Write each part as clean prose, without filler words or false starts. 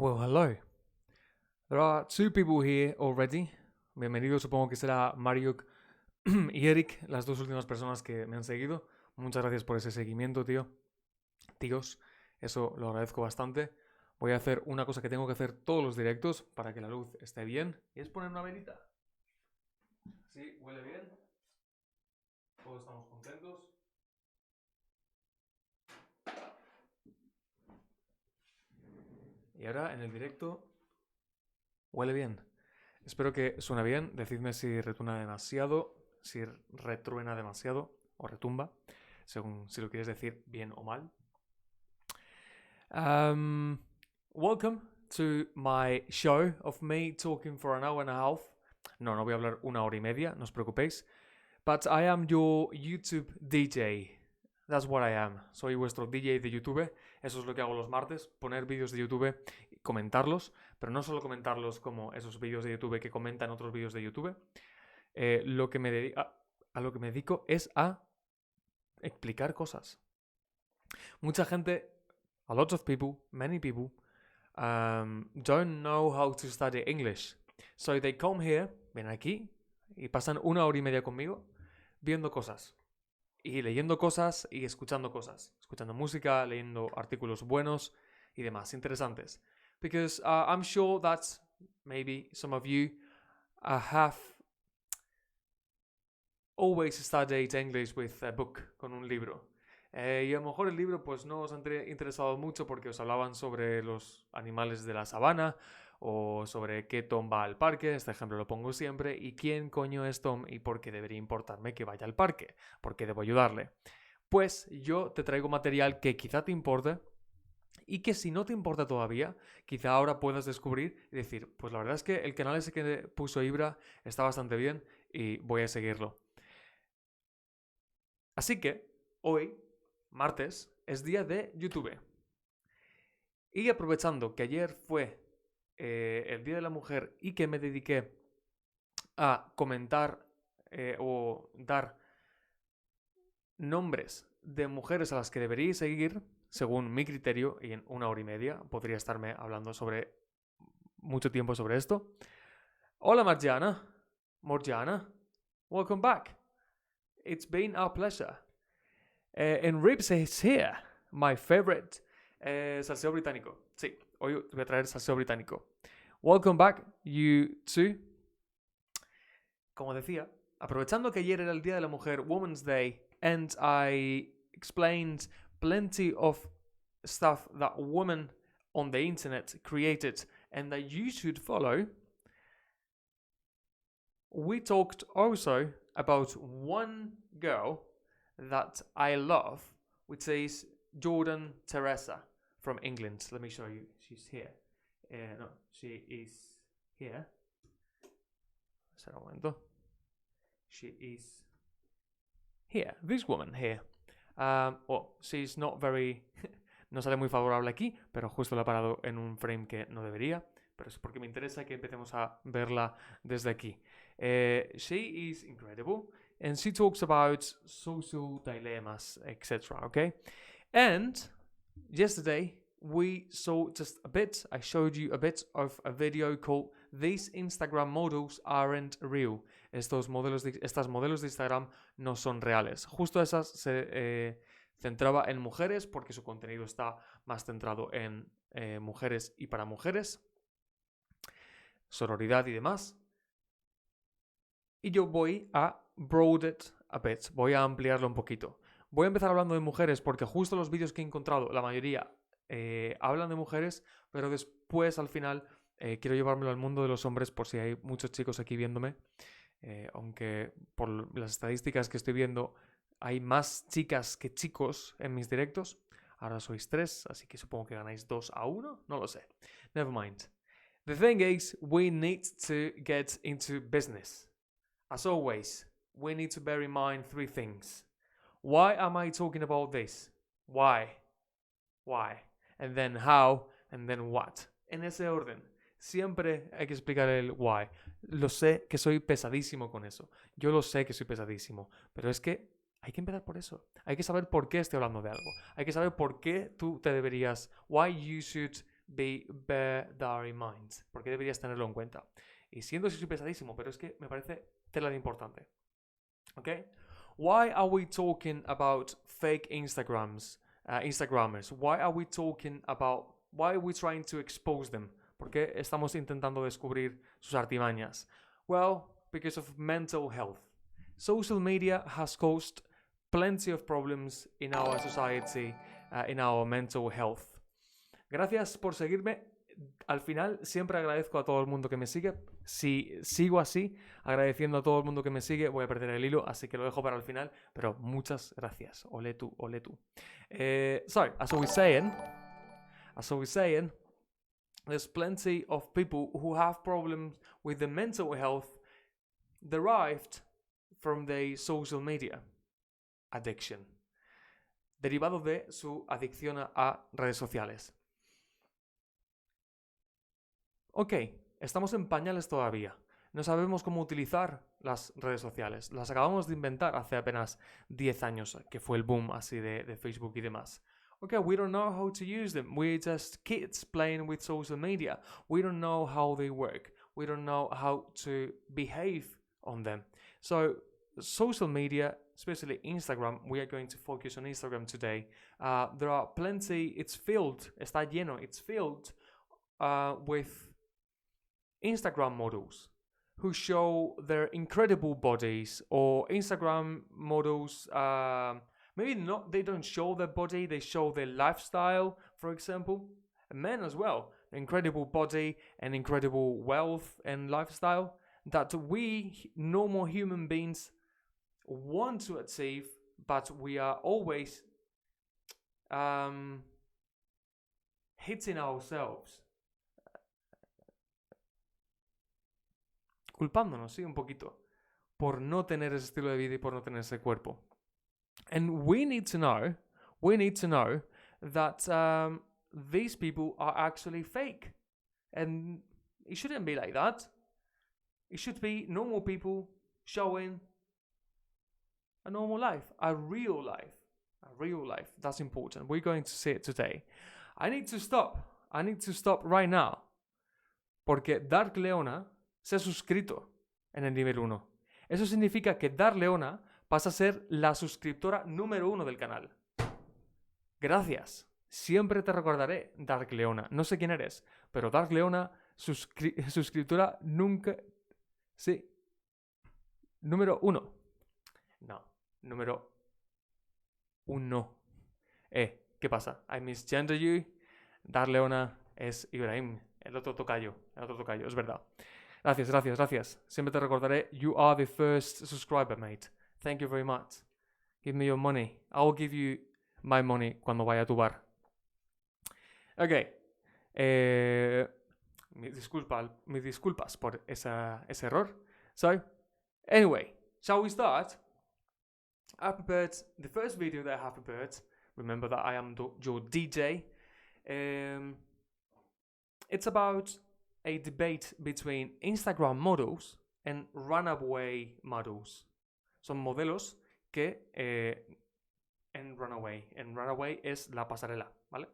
Well, hello. There are two people here already. Bienvenido, supongo que será Mariuk y Eric, las dos últimas personas que me han seguido. Muchas gracias por ese seguimiento, tíos. Eso lo agradezco bastante. Voy a hacer una cosa que tengo que hacer todos los directos para que la luz esté bien. Y es poner una velita. Sí, huele bien. Todos estamos contentos. Y ahora en el directo huele bien. Espero que suene bien. Decidme si retruena demasiado, o retumba, según si lo quieres decir bien o mal. Welcome to my show of me talking for an hour and a half. No voy a hablar 1 hora y media, no os preocupéis. But I am your YouTube DJ. That's what I am. Soy vuestro DJ de YouTube. Eso es lo que hago los martes, poner vídeos de YouTube y comentarlos, pero no solo comentarlos como esos vídeos de YouTube que comentan otros vídeos de YouTube. A lo que me dedico es a explicar cosas. Mucha gente, a lot of people, many people, don't know how to study English. So they come here, vienen aquí y pasan 1 hora y media conmigo viendo cosas. Y leyendo cosas y escuchando cosas. Escuchando música, leyendo artículos buenos y demás, interesantes. Because I'm sure that maybe some of you have always studied English with a book, con un libro. Y a lo mejor el libro pues no os ha interesado mucho porque os hablaban sobre los animales de la sabana o sobre qué Tom va al parque, este ejemplo lo pongo siempre, y quién coño es Tom y por qué debería importarme que vaya al parque, por qué debo ayudarle. Pues yo te traigo material que quizá te importe y que si no te importa todavía, quizá ahora puedas descubrir y decir, pues la verdad es que el canal ese que puso Ibra está bastante bien y voy a seguirlo. Así que hoy, martes, es día de YouTube. Y aprovechando que ayer fue el Día de la Mujer y que me dediqué a comentar o dar nombres de mujeres a las que deberíais seguir, según mi criterio, y en 1 hora y media podría estarme hablando sobre mucho tiempo sobre esto. Hola Morgiana, welcome back. It's been our pleasure. And Ribs is here, my favorite salseo británico. Sí, hoy voy a traer salseo británico. Welcome back, you too. Como decía, aprovechando que ayer era el Día de la Mujer, Women's Day, and I explained plenty of stuff that women on the internet created and that you should follow, we talked also about one girl that I love, which is Jordan Teresa from England. Let me show you. She's here. No, she is here. Espera un momento. She is here. This woman here. Well, she's not very... no sale muy favorable aquí, pero justo la he parado en un frame que no debería. Pero es porque me interesa que empecemos a verla desde aquí. She is incredible. And she talks about social dilemmas, etc. Okay? And yesterday we saw just a bit, I showed you a bit of a video called These Instagram Models Aren't Real. Estas modelos de Instagram no son reales. Justo esas se centraba en mujeres porque su contenido está más centrado en mujeres y para mujeres, sororidad y demás. Y yo voy a broaden it a bit, voy a ampliarlo un poquito. Voy a empezar hablando de mujeres porque justo los vídeos que he encontrado, la mayoría hablan de mujeres, pero después al final quiero llevármelo al mundo de los hombres por si hay muchos chicos aquí viéndome. Aunque por las estadísticas que estoy viendo hay más chicas que chicos en mis directos. Ahora sois 3, así que supongo que ganáis 2-1, no lo sé. Never mind. The thing is, we need to get into business. As always, we need to bear in mind 3 things. Why am I talking about this? Why? And then how? And then what? En ese orden. Siempre hay que explicar el why. Lo sé que soy pesadísimo con eso. Yo lo sé que soy pesadísimo. Pero es que hay que empezar por eso. Hay que saber por qué estoy hablando de algo. Hay que saber por qué tú te deberías... Why you should bear that in mind. ¿Por qué deberías tenerlo en cuenta? Y siento que soy pesadísimo, pero es que me parece tela de importante. ¿Ok? Why are we talking about fake Instagrammers? Why are we talking about... Why are we trying to expose them? ¿Por qué estamos intentando descubrir sus artimañas? Well, because of mental health. Social media has caused plenty of problems in our society, in our mental health. Gracias por seguirme. Al final siempre agradezco a todo el mundo que me sigue. Si sigo así, agradeciendo a todo el mundo que me sigue, voy a perder el hilo, así que lo dejo para el final. Pero muchas gracias. Ole tú, ole tú. So, as I was saying, there's plenty of people who have problems with their mental health derived from their social media addiction, derivado de su adicción a redes sociales. Ok, estamos en pañales todavía. No sabemos cómo utilizar las redes sociales. Las acabamos de inventar hace apenas 10 años, que fue el boom así de Facebook y demás. Okay, we don't know how to use them. We're just kids playing with social media. We don't know how they work. We don't know how to behave on them. So, social media, especially Instagram, we are going to focus on Instagram today. There are plenty, it's filled with Instagram models who show their incredible bodies, or Instagram models, maybe not, they don't show their body, they show their lifestyle, for example. Men as well, incredible body and incredible wealth and lifestyle that we normal human beings want to achieve, but we are always hitting ourselves, culpándonos, sí, un poquito, por no tener ese estilo de vida y por no tener ese cuerpo. And we need to know that these people are actually fake. And it shouldn't be like that. It should be normal people showing a normal life, a real life. That's important. We're going to see it today. I need to stop right now. Porque Dark Leona se ha suscrito en el nivel 1. Eso significa que Dark Leona pasa a ser la suscriptora número 1 del canal. Gracias. Siempre te recordaré, Dark Leona. No sé quién eres, pero Dark Leona, suscriptora nunca... Sí. Número 1. No, número 1. ¿Qué pasa? I misgender you. Dark Leona es Ibrahim, el otro tocayo, es verdad. Gracias. Siempre te recordaré, you are the first subscriber, mate. Thank you very much. Give me your money. I will give you my money cuando vaya a tu bar. Ok. Mis disculpas por ese error. So, anyway, shall we start? I've prepared the first video that I have prepared. Remember that I am your DJ. It's about a debate between Instagram models and runaway models. Son modelos que en runaway es la pasarela, ¿vale?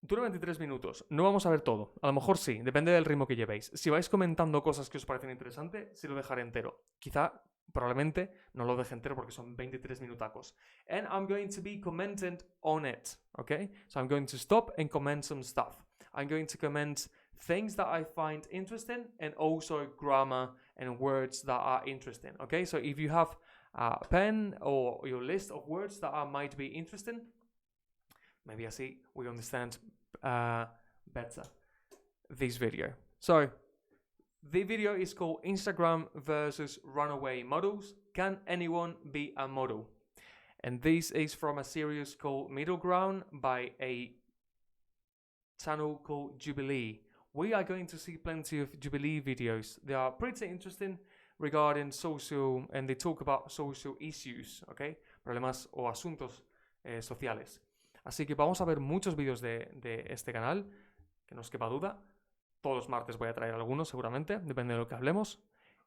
Dura 23 minutos. No vamos a ver todo. A lo mejor sí, depende del ritmo que llevéis. Si vais comentando cosas que os parecen interesantes, sí lo dejaré entero. Quizá, probablemente, no lo deje entero porque son 23 minutacos. And I'm going to be commenting on it, okay? So I'm going to stop and comment some stuff. I'm going to comment things that I find interesting and also grammar and words that are interesting, okay? So if you have a pen or your list of words that might be interesting, maybe así we understand better this video. So, the video is called Instagram versus runaway models. Can anyone be a model? And this is from a series called Middle Ground by a channel called Jubilee. We are going to see plenty of Jubilee videos. They are pretty interesting regarding social, and they talk about social issues, okay? Problemas o asuntos sociales. Así que vamos a ver muchos vídeos de este canal, que no os quepa duda. Todos los martes voy a traer algunos seguramente, depende de lo que hablemos.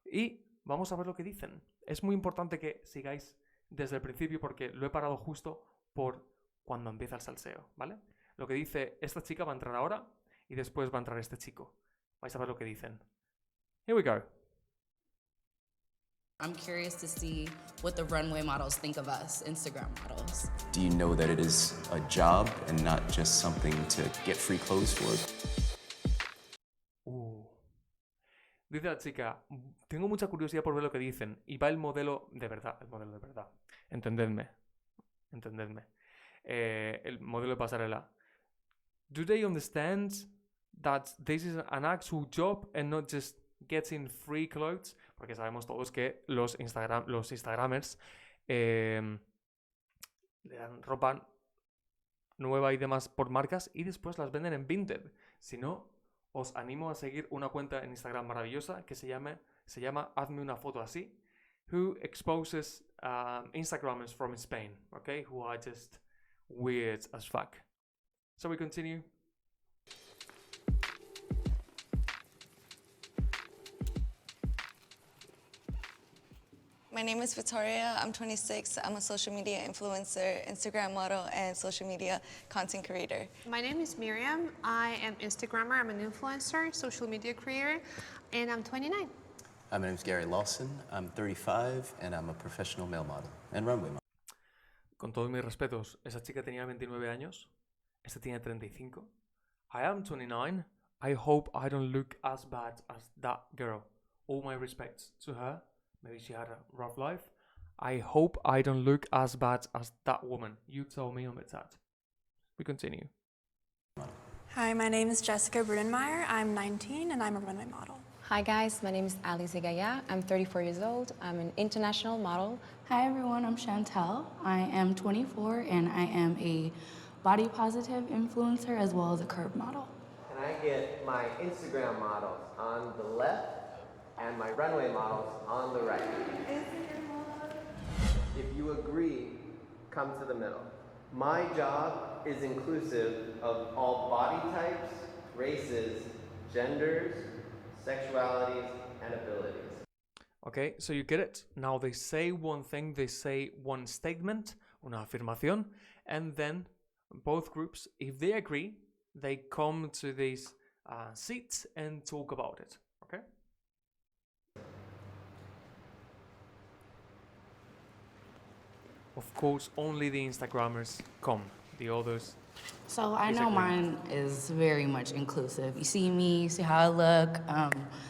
Y vamos a ver lo que dicen. Es muy importante que sigáis desde el principio porque lo he parado justo por cuando empieza el salseo, ¿vale? Lo que dice, esta chica va a entrar ahora y después va a entrar este chico. Vais a ver lo que dicen. Here we go. I'm curious to see what the runway models think of us, Instagram models. Do you know that it is a job and not just something to get free clothes for? Dice la chica, tengo mucha curiosidad por ver lo que dicen. Y va el modelo de verdad, Entendedme. El modelo de pasarela. Do they understand that this is an actual job and not just getting free clothes? Porque sabemos todos que los Instagramers le dan ropa nueva y demás por marcas y después las venden en Vinted. Si no, os animo a seguir una cuenta en Instagram maravillosa que se llama Hazme una foto así, who exposes Instagrammers from Spain, okay, who are just weird as fuck. So we continue. My name is Victoria. I'm 26. I'm a social media influencer, Instagram model, and social media content creator. My name is Miriam. I am Instagrammer. I'm an influencer, social media creator, and I'm 29. My name is Gary Lawson. I'm 35 and I'm a professional male model and runway model. Con todos mis respetos, esa chica tenía 29 años, esta tiene 35. I am 29. I hope I don't look as bad as that girl. All my respects to her. Maybe she had a rough life. I hope I don't look as bad as that woman. You tell me on the chat. We continue. Hi, my name is Jessica Brudenmeyer. I'm 19 and I'm a runway model. Hi guys, my name is Ali Zigaya. I'm 34 years old. I'm an international model. Hi everyone, I'm Chantel. I am 24 and I am a body positive influencer as well as a curve model. And I get my Instagram models on the left and my runway models on the right. If you agree, come to the middle. My job is inclusive of all body types, races, genders, sexualities, and abilities. Okay, so you get it. Now they say one thing, they say one statement, una afirmación, and then both groups, if they agree, they come to these seats and talk about it. Okay? Of course, only the Instagrammers come. The others. So I know mine is very much inclusive. You see me, you see how I look.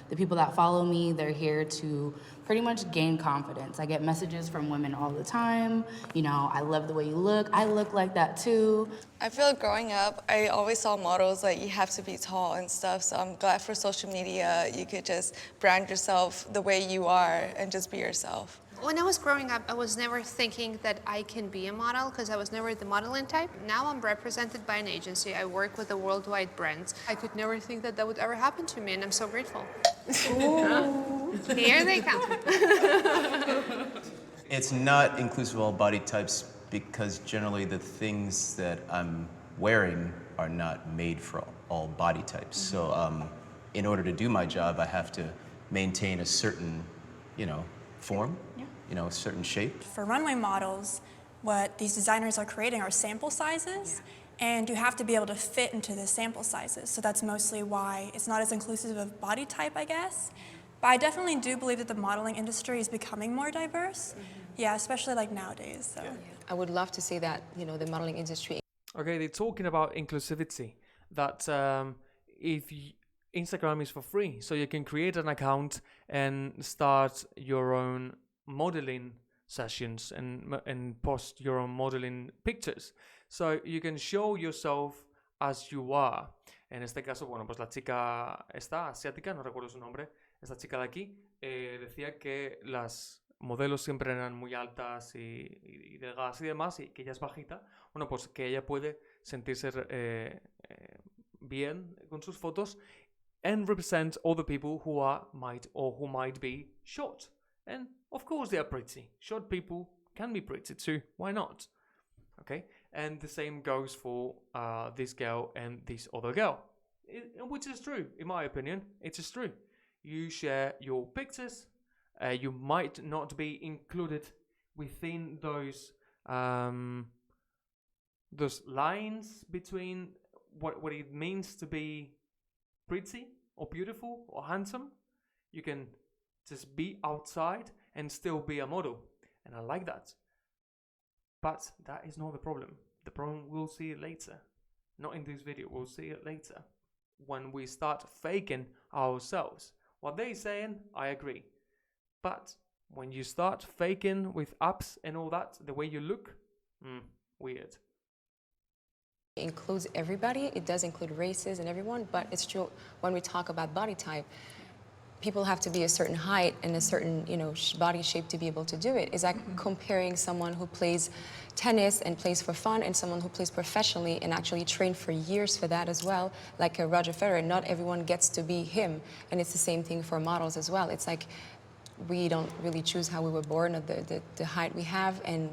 The people that follow me, they're here to pretty much gain confidence. I get messages from women all the time. You know, I love the way you look. I look like that too. I feel like growing up, I always saw models like you have to be tall and stuff. So I'm glad for social media, you could just brand yourself the way you are and just be yourself. When I was growing up, I was never thinking that I can be a model because I was never the modeling type. Now I'm represented by an agency. I work with the worldwide brands. I could never think that that would ever happen to me, and I'm so grateful. Here they come. It's not inclusive of all body types because generally the things that I'm wearing are not made for all body types. So in order to do my job, I have to maintain a certain, form, a certain shape. For runway models, what these designers are creating are sample sizes, and you have to be able to fit into the sample sizes. So that's mostly why it's not as inclusive of body type, I guess. But I definitely do believe that the modeling industry is becoming more diverse. Yeah, especially like nowadays. So. I would love to see that, the modeling industry. Okay, they're talking about inclusivity. That Instagram is for free, so you can create an account and start your own modeling sessions and post your own modeling pictures. So you can show yourself as you are. En este caso, bueno, pues la chica esta asiática, no recuerdo su nombre, esta chica de aquí, decía que las modelos siempre eran muy altas y delgadas y demás, y que ella es bajita. Bueno, pues que ella puede sentirse bien con sus fotos and represent all the people who might be short. And of course they are pretty. Short people can be pretty too. Why not? Okay? And the same goes for this girl and this other girl. Which is true, in my opinion. It is true. You share your pictures. You might not be included within those those lines between what it means to be pretty or beautiful or handsome. You can just be outside and still be a model. And I like that. But that is not the problem. The problem, we'll see it later. Not in this video, we'll see it later. When we start faking ourselves. What they're saying, I agree. But when you start faking with apps and all that, the way you look, weird. It includes everybody. It does include races and everyone, but it's true when we talk about body type, people have to be a certain height and a certain, body shape to be able to do it. It's like comparing someone who plays tennis and plays for fun and someone who plays professionally and actually trained for years for that as well, like Roger Federer. Not everyone gets to be him, and it's the same thing for models as well. It's like we don't really choose how we were born or the height we have, and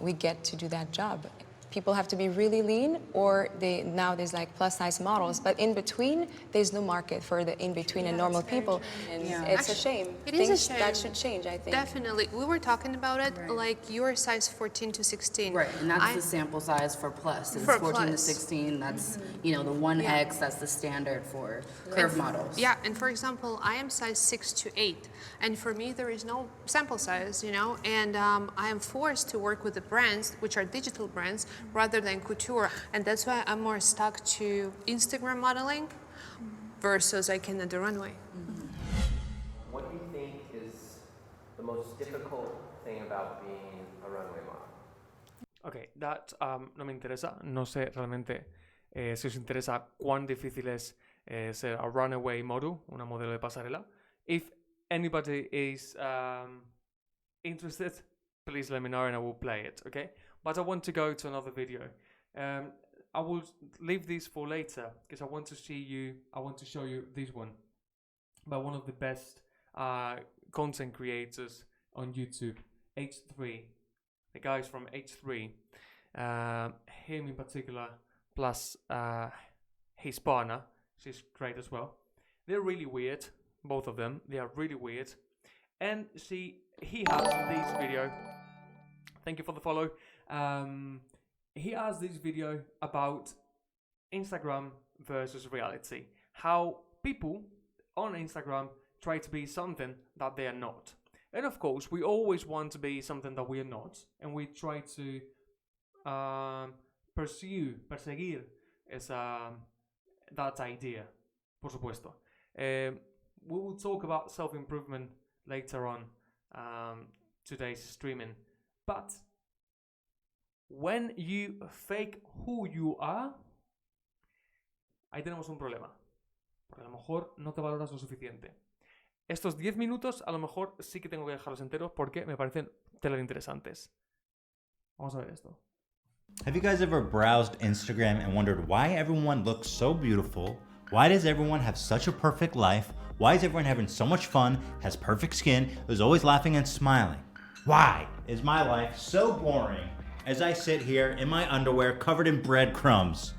we get to do that job. People have to be really lean, or now there's like plus size models, but in between there's no market for the in between and normal people, and it's a shame. It is a shame. That should change, I think. Definitely. We were talking about it, like you're size 14 to 16. Right, and that's the sample size for plus. It's For 14 to plus. 16. That's the 1X. That's the standard for curve models. Yeah, and for example, I am size 6 to 8, and for me there is no sample size, and I am forced to work with the brands, which are digital brands, rather than couture, and that's why I'm more stuck to Instagram modeling versus I can at the runway. What do you think is the most difficult thing about being a runway model? Ok, that no me interesa. No sé realmente si os interesa cuán difícil es ser a runaway model, una modelo de pasarela. If anybody is interested, please let me know and I will play it, okay? But I want to go to another video. I will leave this for later because I want to show you this one by one of the best content creators on YouTube, H3. The guys from H3, him in particular, plus Hispana, she's great as well. They're really weird, both of them. They are really weird. And he has this video. Thank you for the follow. He has this video about Instagram versus reality. How people on Instagram try to be something that they are not. And of course, we always want to be something that we are not. And we try to perseguir that idea, por supuesto. We will talk about self-improvement later on today's streaming. But when you fake who you are, ahí tenemos un problema. Porque a lo mejor no te valoras lo suficiente. Estos 10 minutos a lo mejor sí que tengo que dejarlos enteros porque me parecen tela interesantes. Vamos a ver esto. Have you guys ever browsed Instagram and wondered why everyone looks so beautiful? Why does everyone have such a perfect life? Why is everyone having so much fun, has perfect skin, is always laughing and smiling? Why is my life so boring as I sit here in my underwear covered in breadcrumbs,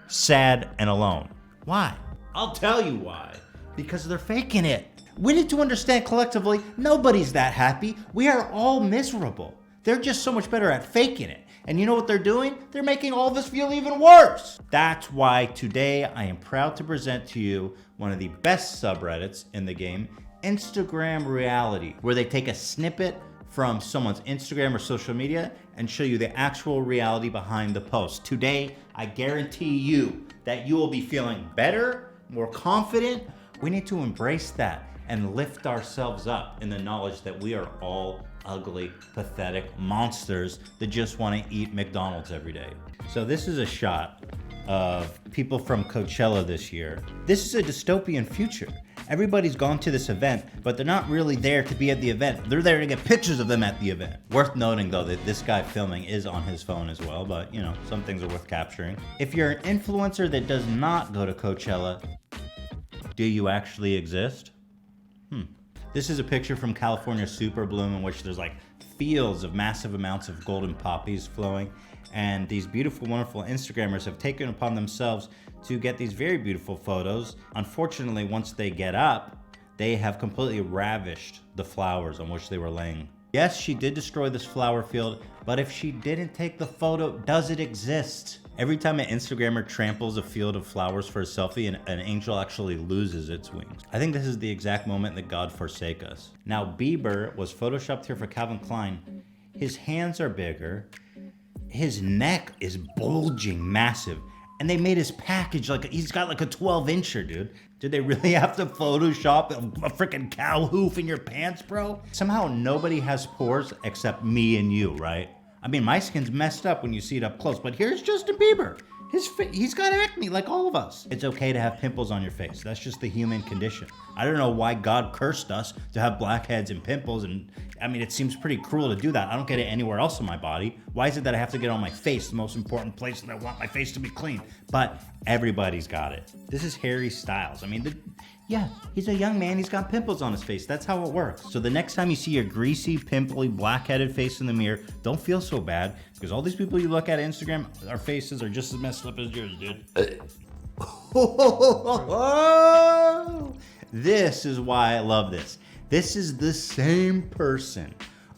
sad and alone? Why? I'll tell you why. Because they're faking it. We need to understand collectively, nobody's that happy. We are all miserable. They're just so much better at faking it. And you know what they're doing? They're making all of us feel even worse. That's why today I am proud to present to you one of the best subreddits in the game, Instagram Reality, where they take a snippet from someone's Instagram or social media and show you the actual reality behind the post. Today, I guarantee you that you will be feeling better, more confident. We need to embrace that and lift ourselves up in the knowledge that we are all ugly, pathetic monsters that just want to eat McDonald's every day. So this is a shot of people from Coachella this year. This is a dystopian future. Everybody's gone to this event, but they're not really there to be at the event. They're there to get pictures of them at the event. Worth noting though that this guy filming is on his phone as well, but you know, some things are worth capturing. If you're an influencer that does not go to Coachella, do you actually exist? This is a picture from California Super Bloom in which there's like fields of massive amounts of golden poppies flowing. And these beautiful, wonderful Instagrammers have taken upon themselves to get these very beautiful photos. Unfortunately, once they get up, they have completely ravished the flowers on which they were laying Yes, she did destroy this flower field, but if she didn't take the photo, does it exist? Every time an Instagrammer tramples a field of flowers for a selfie, an angel actually loses its wings. I think this is the exact moment that God forsake us. Now, Bieber was photoshopped here for Calvin Klein. His hands are bigger. His neck is bulging massive. And they made his package like, he's got like a 12-incher, dude. Did they really have to Photoshop a freaking cow hoof in your pants, bro? Somehow nobody has pores except me and you, right? I mean, my skin's messed up when you see it up close, but here's Justin Bieber. He's got acne like all of us. It's okay to have pimples on your face. That's just the human condition. I don't know why God cursed us to have blackheads and pimples, and I mean, it seems pretty cruel to do that. I don't get it anywhere else in my body. Why is it that I have to get on my face, the most important place that I want my face to be clean? But everybody's got it. This is Harry Styles. I mean, yeah, he's a young man, he's got pimples on his face. That's how it works. So the next time you see a greasy, pimply, black-headed face in the mirror, don't feel so bad, because all these people you look at Instagram, our faces are just as messed up as yours, dude. This is why I love this. This is the same person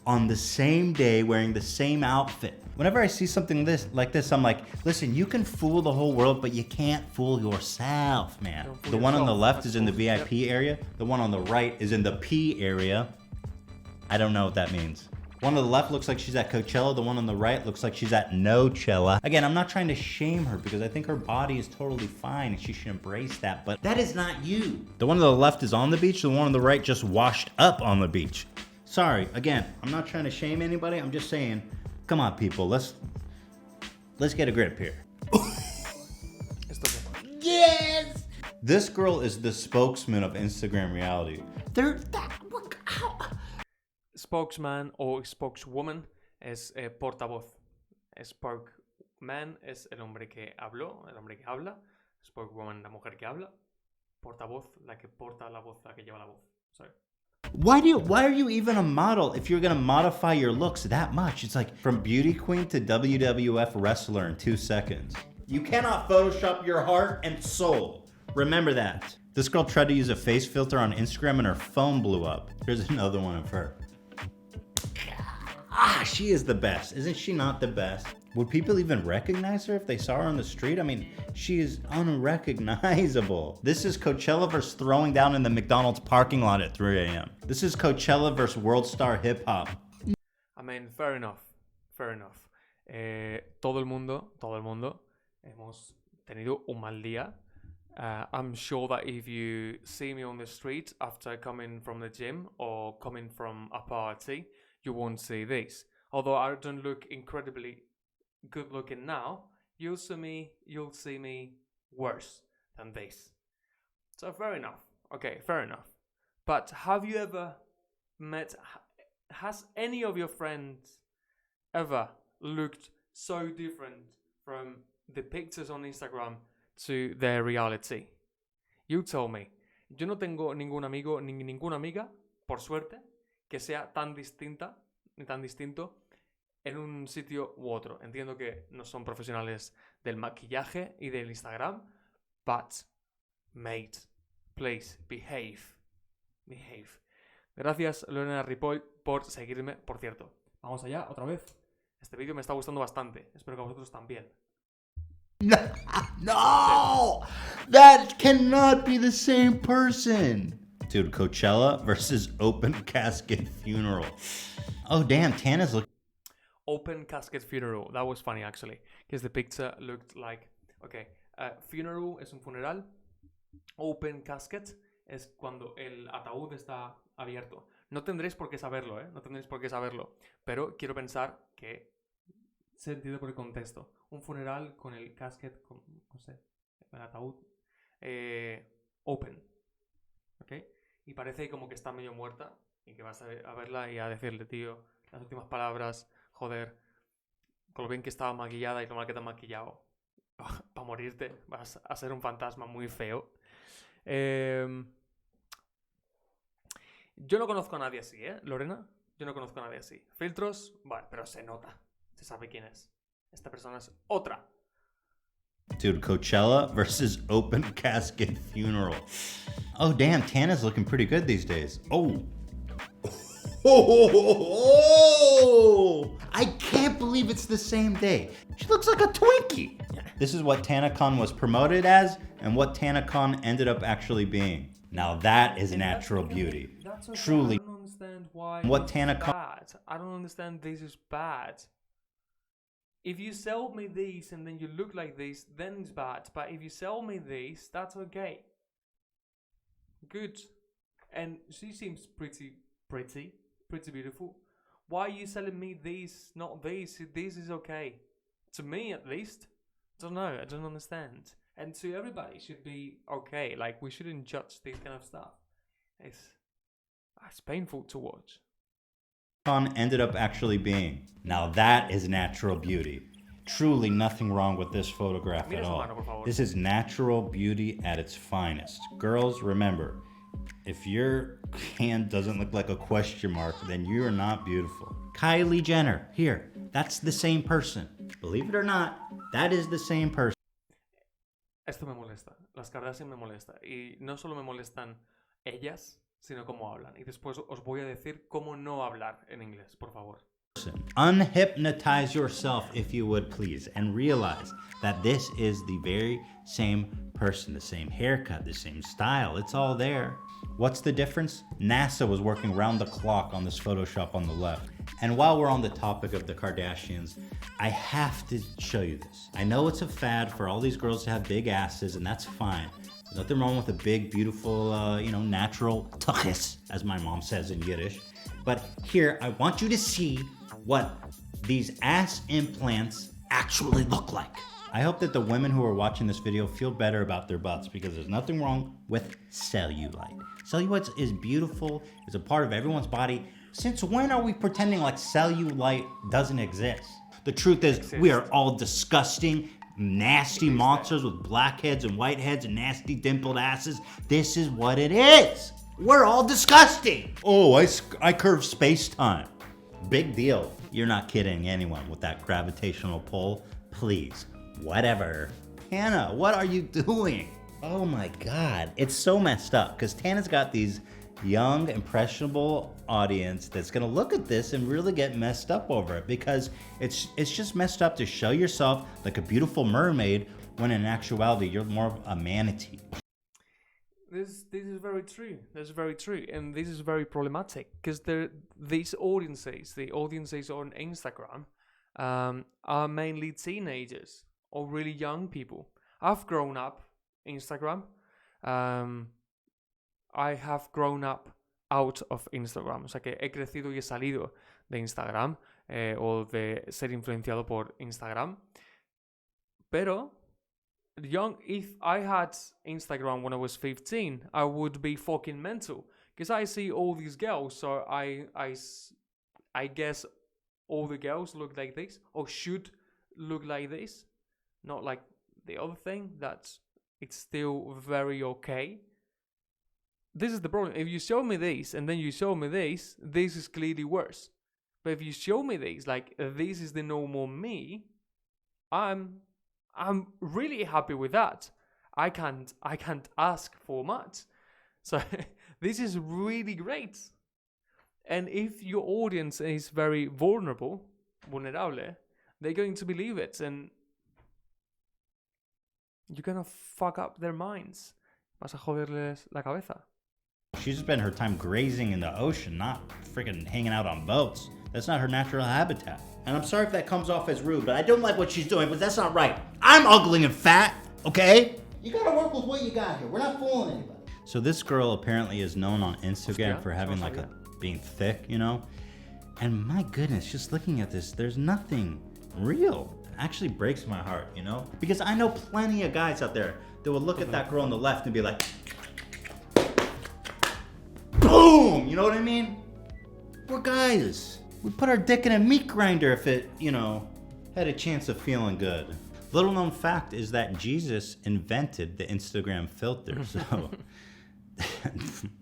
on the same day wearing the same outfit. Whenever I see something like this, I'm like, listen, you can fool the whole world, but you can't fool yourself, man. The one on the left is in the VIP area. The one on the right is in the P area. I don't know what that means. One on the left looks like she's at Coachella. The one on the right looks like she's at No-chella. Again, I'm not trying to shame her because I think her body is totally fine and she should embrace that, but that is not you. The one on the left is on the beach. The one on the right just washed up on the beach. Sorry, again, I'm not trying to shame anybody. I'm just saying, come on, people, let's get a grip here. Yes! This girl is the spokesman of Instagram reality. Spokesman o spokeswoman es portavoz. Spokesman es el hombre que habló, el hombre que habla. Spokeswoman, la mujer que habla. Portavoz, la que porta la voz, la que lleva la voz. Sorry. Why are you even a model if you're gonna modify your looks that much? It's like from beauty queen to WWF wrestler in 2 seconds. You cannot Photoshop your heart and soul. Remember that. This girl tried to use a face filter on Instagram and her phone blew up. Here's another one of her. She is the best. Isn't she not the best? Would people even recognize her if they saw her on the street? I mean, she is unrecognizable. This is Coachella versus throwing down in the McDonald's parking lot at 3 a.m. This is Coachella versus World Star Hip Hop. I mean, fair enough. Fair enough. Todo el mundo hemos tenido un mal día. I'm sure that if you see me on the street after coming from the gym or coming from a party, you won't see this. Although I don't look incredibly good looking now, you'll see me worse than this. So fair enough. Okay, fair enough. But have you ever has any of your friends ever looked so different from the pictures on Instagram to their reality? You tell me. Yo no tengo ningún amigo ni ninguna amiga, por suerte, que sea tan distinta ni tan distinto en un sitio u otro. Entiendo que no son profesionales del maquillaje y del Instagram, but mate, please behave. Gracias, Lorena Ripoll, por seguirme. Por cierto, vamos allá otra vez. Este vídeo me está gustando bastante. Espero que a vosotros también. No! That cannot be the same person. Dude, Coachella versus open casket funeral. Oh, damn, Tana's looking. Open casket funeral. That was funny, actually. Because the picture looked like... Okay, funeral es un funeral. Open casket es cuando el ataúd está abierto. No tendréis por qué saberlo, ¿eh? No tendréis por qué saberlo. Pero quiero pensar que se entiende por el contexto. Un funeral con el casket, con, no sé, el ataúd open. ¿Ok? Y parece como que está medio muerta y que vas a verla y a decirle, tío, las últimas palabras, joder, con lo bien que estaba maquillada y lo mal que te has maquillado, para morirte, vas a ser un fantasma muy feo. Yo no conozco a nadie así, ¿eh, Lorena? Yo no conozco a nadie así. Filtros, vale, pero se nota, se sabe quién es. Esta persona es otra. Dude, Coachella versus open casket funeral. Oh, damn, Tana's looking pretty good these days. Oh. Oh, I can't believe it's the same day. She looks like a Twinkie. This is what TanaCon was promoted as and what TanaCon ended up actually being. Now that is natural beauty. That's okay. Truly. I don't understand why What this is TanaCon bad. I don't understand this is bad. If you sell me these and then you look like this, then it's bad. But if you sell me these, that's okay. Good. And she seems pretty beautiful. Why are you selling me these, not these? This is okay. To me, at least. I don't know. I don't understand. And to everybody, it should be okay. Like, we shouldn't judge this kind of stuff. It's painful to watch. ended up actually being. Now that is natural beauty. Truly nothing wrong with this photograph at all. This is natural beauty at its finest. Girls, remember, if your hand doesn't look like a question mark, then you are not beautiful. Kylie Jenner, here, that's the same person. Believe it or not, that is the same person. Esto me molesta. Las Kardashian me molesta. Y no solo me molestan ellas, sino cómo hablan. Y después os voy a decir cómo no hablar en inglés, por favor. Unhypnotize yourself, if you would please, and realize that this is the very same person, the same haircut, the same style. It's all there. What's the difference? NASA was working round the clock on this Photoshop on the left. And while we're on the topic of the Kardashians, I have to show you this. I know it's a fad for all these girls to have big asses, and that's fine. There's nothing wrong with a big, beautiful, natural tuchis, as my mom says in Yiddish. But here, I want you to see what these ass implants actually look like. I hope that the women who are watching this video feel better about their butts, because there's nothing wrong with cellulite. Cellulite is beautiful, it's a part of everyone's body. Since when are we pretending like cellulite doesn't exist? The truth is, we are all disgusting, nasty monsters with black heads and white heads and nasty dimpled asses. This is what it is. We're all disgusting. Oh, I curve space-time. Big deal. You're not kidding anyone with that gravitational pull. Please, whatever. Tana, what are you doing? Oh my God, it's so messed up because Tana's got these young, impressionable audience that's gonna look at this and really get messed up over it, because it's just messed up to show yourself like a beautiful mermaid when in actuality you're more of a manatee. This is very true. That's very true, and this is very problematic because these audiences, the audiences on Instagram, are mainly teenagers or really young people. I've grown up Instagram. I have grown up out of Instagram. O sea que he crecido y he salido de Instagram o de ser influenciado por Instagram. Pero if I had Instagram when I was 15, I would be fucking mental because I see all these girls. So I guess all the girls look like this or should look like this, not like the other thing. It's still very okay. This is the problem. If you show me this and then you show me this is clearly worse. But if you show me this, like this is the normal me, I'm really happy with that. I can't ask for much. So this is really great. And if your audience is very vulnerable, they're going to believe it, and you're gonna fuck up their minds. Vas a joderles la cabeza. She spent her time grazing in the ocean, not freaking hanging out on boats. That's not her natural habitat. And I'm sorry if that comes off as rude, but I don't like what she's doing, but that's not right. I'm ugly and fat, okay? You gotta work with what you got here. We're not fooling anybody. So this girl apparently is known on Instagram for having being thick, And my goodness, just looking at this, there's nothing real. It actually breaks my heart, Because I know plenty of guys out there that will look at that girl on the left and be like, boom! You know what I mean? We're guys. We put our dick in a meat grinder if it, had a chance of feeling good. Little known fact is that Jesus invented the Instagram filter. So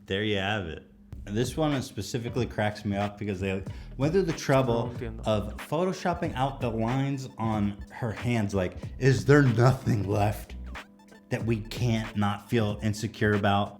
there you have it. This one specifically cracks me up because they went through the trouble of photoshopping out the lines on her hands. Like, is there nothing left that we can't not feel insecure about?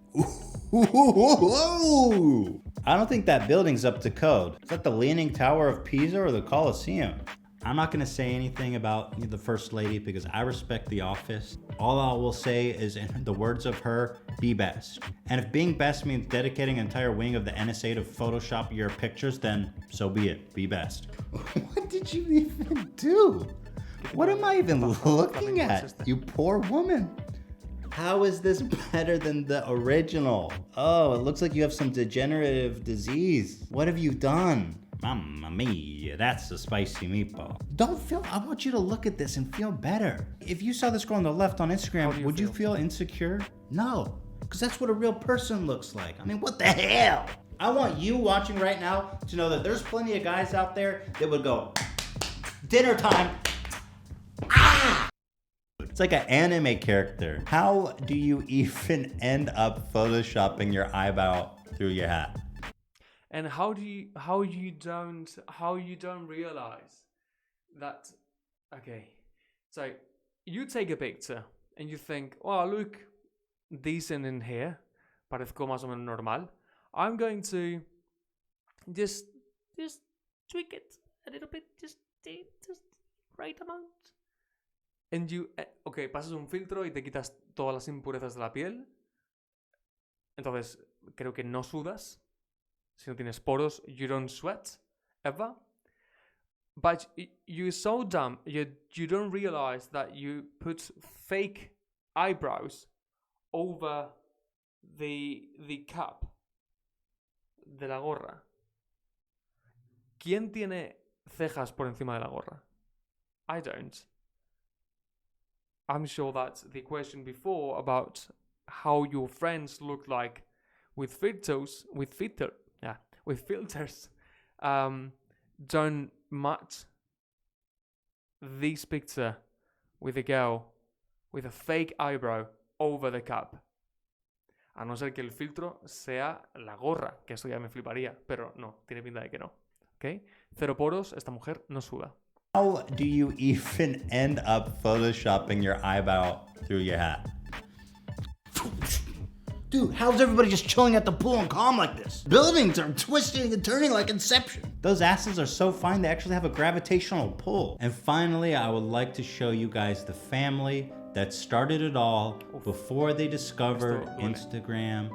Ooh. I don't think that building's up to code. Is that the Leaning Tower of Pisa or the Colosseum? I'm not gonna say anything about the First Lady because I respect the office. All I will say is, in the words of her, be best. And if being best means dedicating an entire wing of the NSA to Photoshop your pictures, then so be it, be best. What did you even do? What am I even looking at, you poor woman? How is this better than the original? Oh, it looks like you have some degenerative disease. What have you done? Mamma mia, that's a spicy meatball. Don't feel, I want you to look at this and feel better. If you saw this girl on the left on Instagram, would you feel insecure? No, because that's what a real person looks like. I mean, what the hell? I want you watching right now to know that there's plenty of guys out there that would go, dinner time. Ah! It's like an anime character. How do you even end up photoshopping your eyebrow through your hat? And how you don't realize that, okay, so you take a picture and you think, oh, I look decent in here, parezco más o menos normal. I'm going to just tweak it a little bit, just right amount. And you, okay, pasas un filtro y te quitas todas las impurezas de la piel. Entonces, creo que no sudas. Si no tienes poros, you don't sweat ever. But you're so dumb, you don't realize that you put fake eyebrows over the cap de la gorra. ¿Quién tiene cejas por encima de la gorra? I don't. I'm sure that the question before about how your friends look like with filters, don't match this picture with a girl with a fake eyebrow over the cap. A no ser que el filtro sea la gorra, que eso ya me fliparía, pero no, tiene pinta de que no. ¿Ok? Cero poros, esta mujer no suda. How do you even end up photoshopping your eyebrow through your hat? Dude, how's everybody just chilling at the pool and calm like this? Buildings are twisting and turning like Inception. Those asses are so fine, they actually have a gravitational pull. And finally, I would like to show you guys the family that started it all before they discovered Instagram,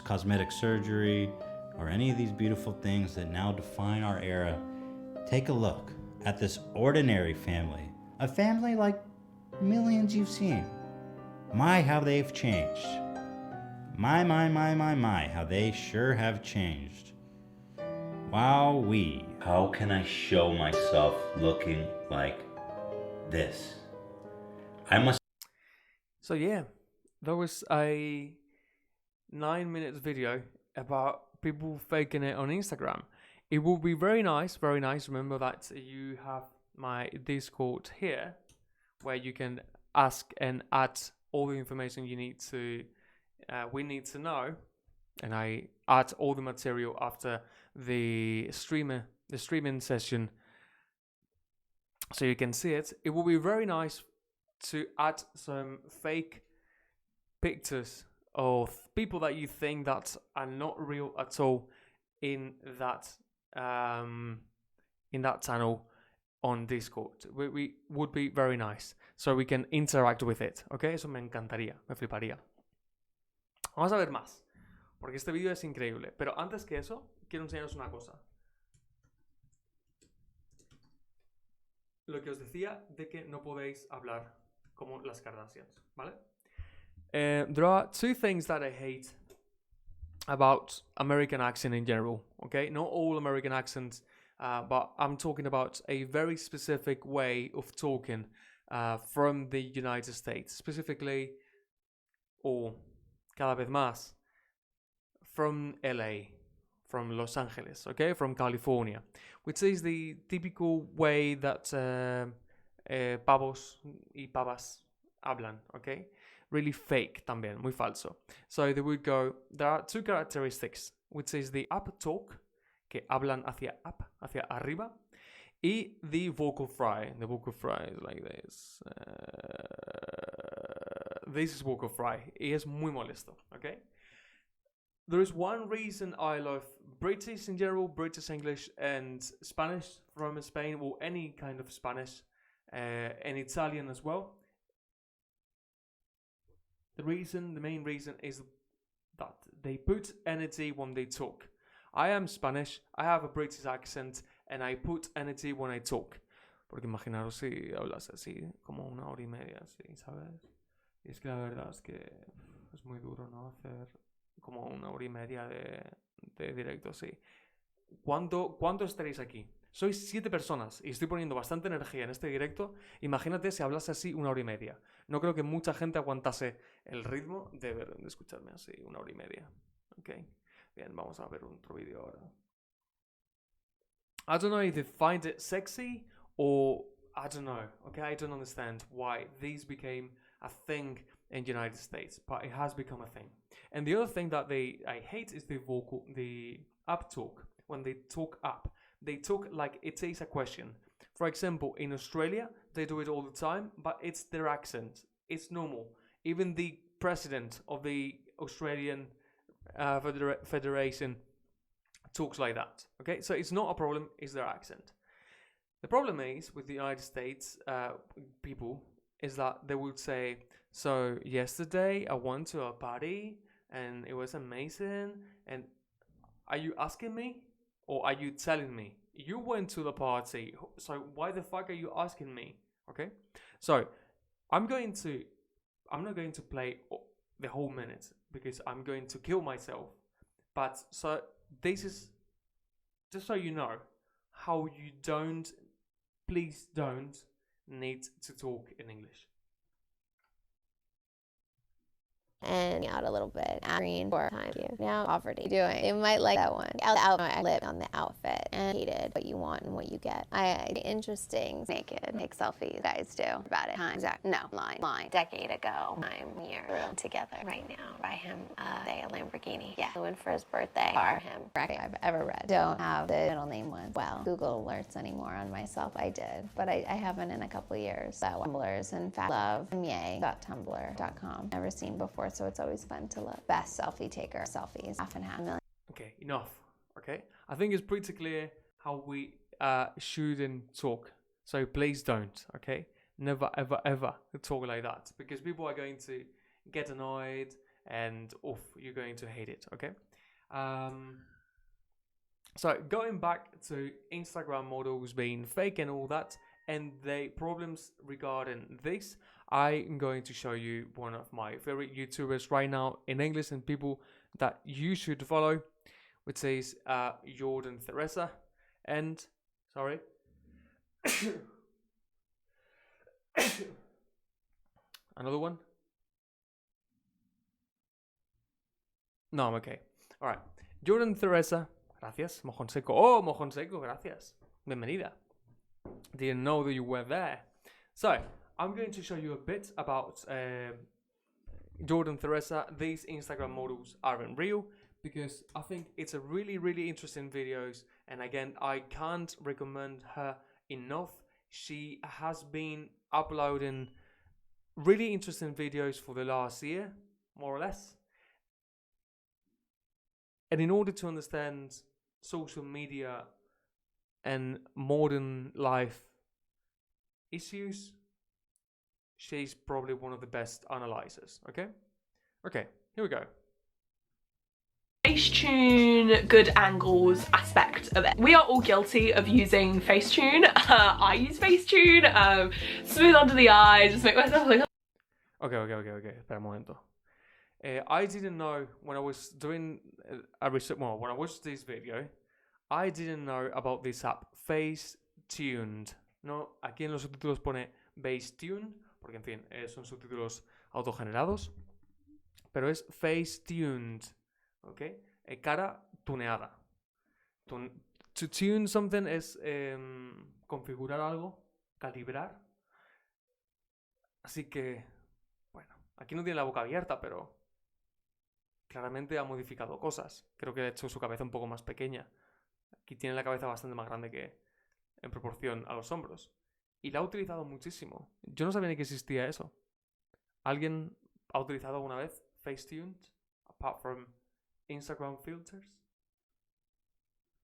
cosmetic surgery, or any of these beautiful things that now define our era. Take a look at this ordinary family. A family like millions you've seen. My, how they've changed. My, how they sure have changed. Wowee. How can I show myself looking like this? I must. So yeah, there was a 9-minute video about people faking it on Instagram. It will be very nice. Remember that you have my Discord here, where you can ask and add all the information you need to, we need to know, and I add all the material after the streaming session, so you can see it. It will be very nice to add some fake pictures of people that you think that are not real at all in that channel on Discord. We would be very nice, so we can interact with it. Okay, eso me encantaría, me fliparía. Vamos a ver más, porque este vídeo es increíble. Pero antes que eso, quiero enseñaros una cosa. Lo que os decía de que no podéis hablar como las Kardashians, ¿vale? There are two things that I hate about American accent in general, okay? Not all American accents, but I'm talking about a very specific way of talking from the United States, specifically, or cada vez más, from LA, from Los Angeles, okay? From California, which is the typical way that pavos y pavas hablan, okay? Really fake también, muy falso. So they would go, there are two characteristics, which is the up talk, que hablan hacia up, hacia arriba, y the vocal fry. The vocal fry is like this. This is vocal fry, y es muy molesto, okay? there is one reason I love British in general, British English and Spanish from Spain, or any kind of Spanish, and Italian as well. The main reason is that they put energy when they talk. I am Spanish, I have a British accent, and I put energy when I talk. Porque imaginaros si hablas así, como 1 hora y media, ¿sí? ¿Sabes? Y es que la verdad es que es muy duro, ¿no? Hacer como 1 hora y media de directo, sí. ¿Cuánto estaréis aquí? Sois 7 personas y estoy poniendo bastante energía en este directo. Imagínate si hablase así 1 hora y media. No creo que mucha gente aguantase el ritmo de escucharme así 1 hora y media. Ok. Bien, vamos a ver otro vídeo ahora. I don't know if they find it sexy or I don't know. Okay, I don't understand why these became a thing in the United States, but it has become a thing. And the other thing that I hate is the up talk. When they talk up, they talk like it is a question. For example, in Australia, they do it all the time, but it's their accent. It's normal. Even the president of the Australian Federation talks like that. Okay, so it's not a problem, it's their accent. The problem is with the United States people is that they would say, so yesterday I went to a party and it was amazing. And are you asking me or are you telling me? You went to the party, so why the fuck are you asking me? Okay, so I'm not going to play the whole minute because I'm going to kill myself. But so this is just so you know how you please don't need to talk in English. And out a little bit, green for time you. Now, poverty doing. You might like that one. I lived on the outfit and hated what you want and what you get. Interesting. Naked. Make selfies. Guys do. About it. Time. No. Line. Decade ago. I'm here. We're together right now. Buy him a Lamborghini. Yeah. Went for his birthday. Car him. Record I've ever read. Don't have the middle name one. Well, Google alerts anymore on myself. I did. But I haven't in a couple years. Tumblrs and fact love. Yay.tumblr.com. Never seen before. So it's always fun to look. Best selfie taker. Selfies. Half and half. Okay, enough. Okay, I think it's pretty clear how we shouldn't talk. So please don't. Okay, never ever ever talk like that because people are going to get annoyed and you're going to hate it. Okay. So going back to Instagram models being fake and all that, and the problems regarding this, I'm going to show you one of my favorite YouTubers right now in English and people that you should follow, which is Jordan Teresa and sorry. Another one? No, I'm okay. All right. Jordan Teresa. Gracias. Mojón seco. Oh, mojón seco. Gracias. Bienvenida. Didn't know that you were there. So, I'm going to show you a bit about Jordan Teresa. These Instagram models aren't real because I think it's a really, really interesting videos. And again, I can't recommend her enough. She has been uploading really interesting videos for the last year, more or less. And in order to understand social media and modern life issues, she's probably one of the best analyzers. Okay, here we go. Facetune, good angles aspect of it. We are all guilty of using Facetune. I use Facetune, smooth under the eye, just make myself look. Okay. Espera un momento. I didn't know when I was doing a research. Well, when I watched this video, I didn't know about this app, Facetuned. No, aquí en los subtítulos pone Facetune, porque en fin, son subtítulos autogenerados, pero es Facetuned, ¿ok? Cara tuneada. To tune something es configurar algo, calibrar. Así que, bueno, aquí no tiene la boca abierta, pero claramente ha modificado cosas. Creo que ha hecho su cabeza un poco más pequeña. Aquí tiene la cabeza bastante más grande que en proporción a los hombros. Y la ha utilizado muchísimo. Yo no sabía ni que existía eso. ¿Alguien ha utilizado alguna vez Facetuned? Apart from Instagram filters?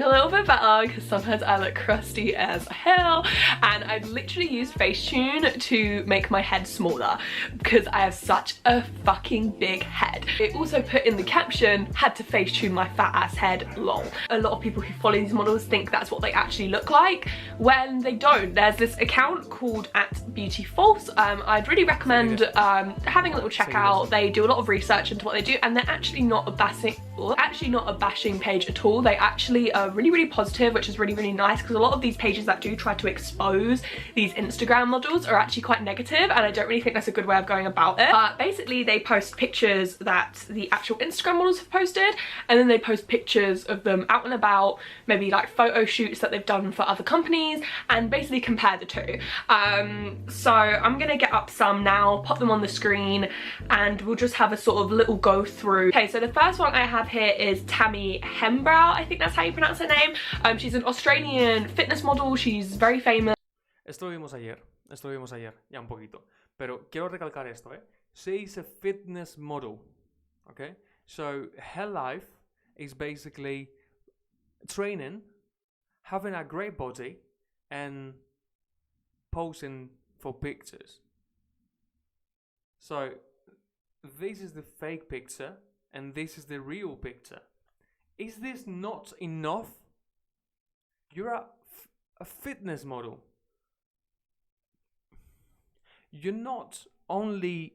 A little bit better because sometimes I look crusty as hell, and I've literally used Facetune to make my head smaller because I have such a fucking big head. It also put in the caption, had to Facetune my fat ass head, lol. A lot of people who follow these models think that's what they actually look like when they don't. There's this account called @beautyfalse. I'd really recommend having a little check out. They do a lot of research into what they do, and they're actually not a bashing page at all. They actually are really positive, which is really nice, because a lot of these pages that do try to expose these Instagram models are actually quite negative, and I don't really think that's a good way of going about it. But basically they post pictures that the actual Instagram models have posted, and then they post pictures of them out and about, maybe like photo shoots that they've done for other companies, and basically compare the two. So I'm gonna get up some now, pop them on the screen, and we'll just have a sort of little go through. Okay, so the first one I have here is Tammy Hembrow, I think that's how you pronounce her name. She's an Australian fitness model. She's very famous. Esto lo vimos ayer, ya un poquito. Pero quiero recalcar esto, She's a fitness model, okay? So her life is basically training, having a great body, and posing for pictures. So this is the fake picture, and this is the real picture. Is this not enough? You're a fitness model. You're not only...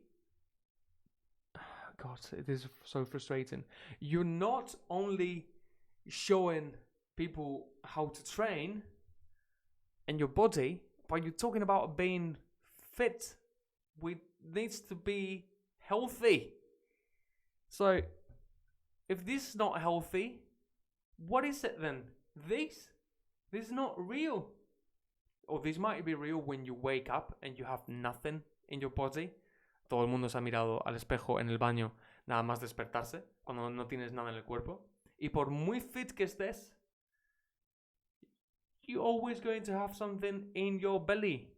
God, it is so frustrating. You're not only showing people how to train and your body, but you're talking about being fit, which needs to be healthy. So, if this is not healthy, what is it then? This is not real. Or this might be real when you wake up and you have nothing in your body. Todo el mundo se ha mirado al espejo en el baño nada más despertarse, cuando no tienes nada en el cuerpo. Y por muy fit que estés, you're always going to have something in your belly.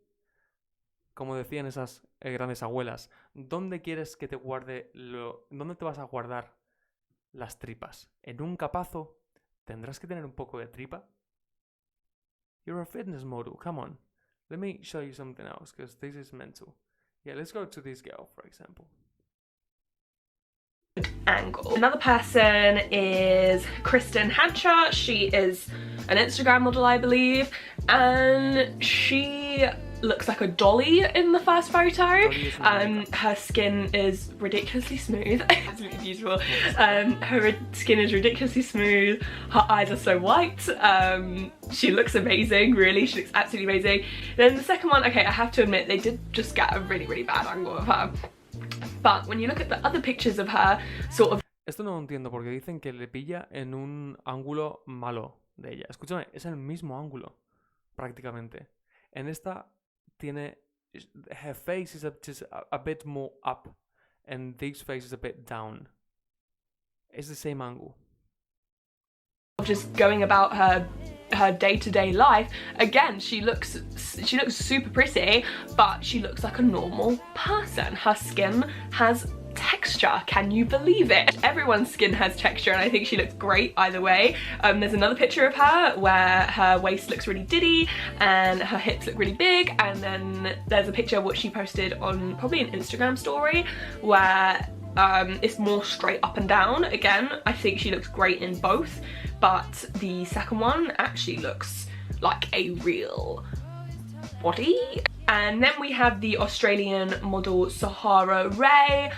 Como decían esas grandes abuelas, ¿dónde quieres que te guarde dónde te vas a guardar las tripas? ¿En un capazo? ¿Tendrás que tener un poco de tripa? You're a fitness model, come on. Let me show you something else, because this is mental. Yeah, let's go to this girl, for example. Angle. Another person is Kristen Hatcher. She is an Instagram model, I believe, and she looks like a dolly in the first photo. Her skin is ridiculously smooth. Absolutely beautiful. Her skin is ridiculously smooth. Her eyes are so white. She looks amazing, really. She looks absolutely amazing. Then the second one, okay, I have to admit, they did just get a really bad angle of her. But when you look at the other pictures of her, sort of... Esto no lo entiendo, porque dicen que le pilla en un ángulo malo de ella. Escúchame, es el mismo ángulo, prácticamente. En esta tiene... Her face is just a bit more up, and this face is a bit down. It's the same angle. Just going about her day-to-day life, again, she looks super pretty, but she looks like a normal person. Her skin has texture, can you believe it? Everyone's skin has texture, and I think she looks great either way. There's another picture of her where her waist looks really diddy and her hips look really big, and then there's a picture what she posted on probably an Instagram story where it's more straight up and down. Again, I think she looks great in both, but the second one actually looks like a real body. And then we have the Australian model Sahara Ray.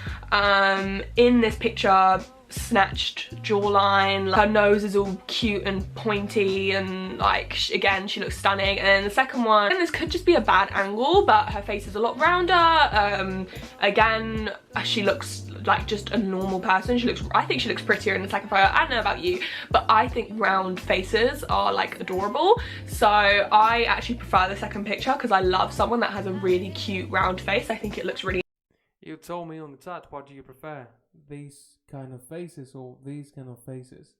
In this picture, snatched jawline, her nose is all cute and pointy, and like, again, she looks stunning. And then the second one, and this could just be a bad angle, but her face is a lot rounder. Again, she looks like just a normal person. I think she looks prettier in the second photo. I don't know about you, but I think round faces are like adorable. So I actually prefer the second picture because I love someone that has a really cute round face. I think it looks really... You told me on the chat, what do you prefer? These kind of faces or these kind of faces?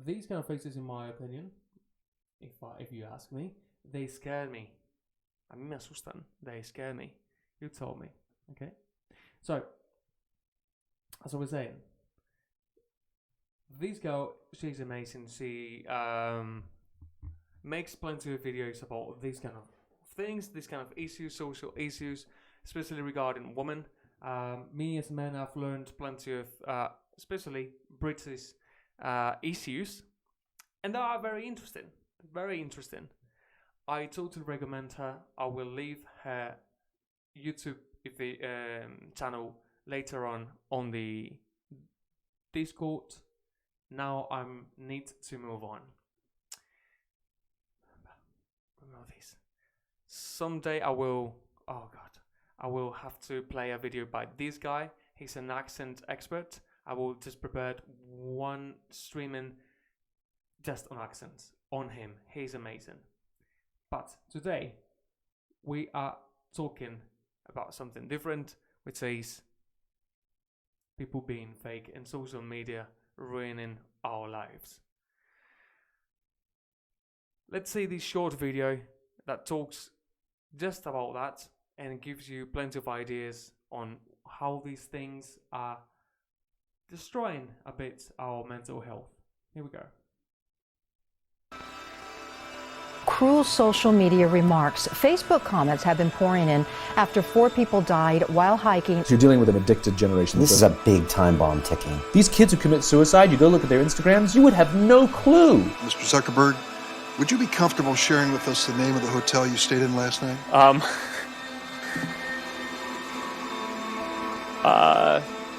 These kind of faces, in my opinion, if you ask me, they scare me. A mí me asustan. They scare me. You told me, okay? So, as I was saying, This girl, she's amazing. She makes plenty of videos about these kind of things, these kind of issues, social issues, especially regarding women. Me as a man, I've learned plenty of, especially British issues, and they are very interesting. Very interesting. I totally recommend her. I will leave her YouTube channel later on the Discord. Now I need to move on. Remember this. Someday I will. Oh God. I will have to play a video by this guy. He's an accent expert. I will just prepare one streaming just on accents on him. He's amazing. But today we are talking about something different, which is people being fake and social media ruining our lives. Let's see this short video that talks just about that and gives you plenty of ideas on how these things are destroying a bit our mental health. Here we go. Cruel social media remarks. Facebook comments have been pouring in after 4 people died while hiking. You're dealing with an addicted generation. This is a big time bomb ticking. These kids who commit suicide, you go look at their Instagrams, you would have no clue. Mr. Zuckerberg, would you be comfortable sharing with us the name of the hotel you stayed in last night?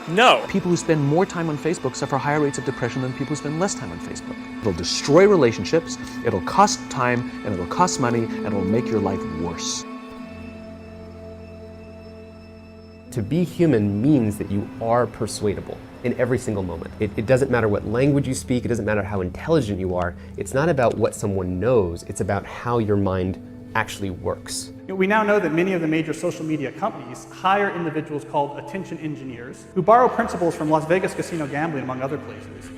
No. People who spend more time on Facebook suffer higher rates of depression than people who spend less time on Facebook. It'll destroy relationships, it'll cost time, and it'll cost money, and it'll make your life worse. To be human means that you are persuadable in every single moment. It doesn't matter what language you speak, it doesn't matter how intelligent you are. It's not about what someone knows, it's about how your mind actually works. We now know that many of the major social media companies hire individuals called attention engineers who borrow principles from Las Vegas casino gambling, among other places,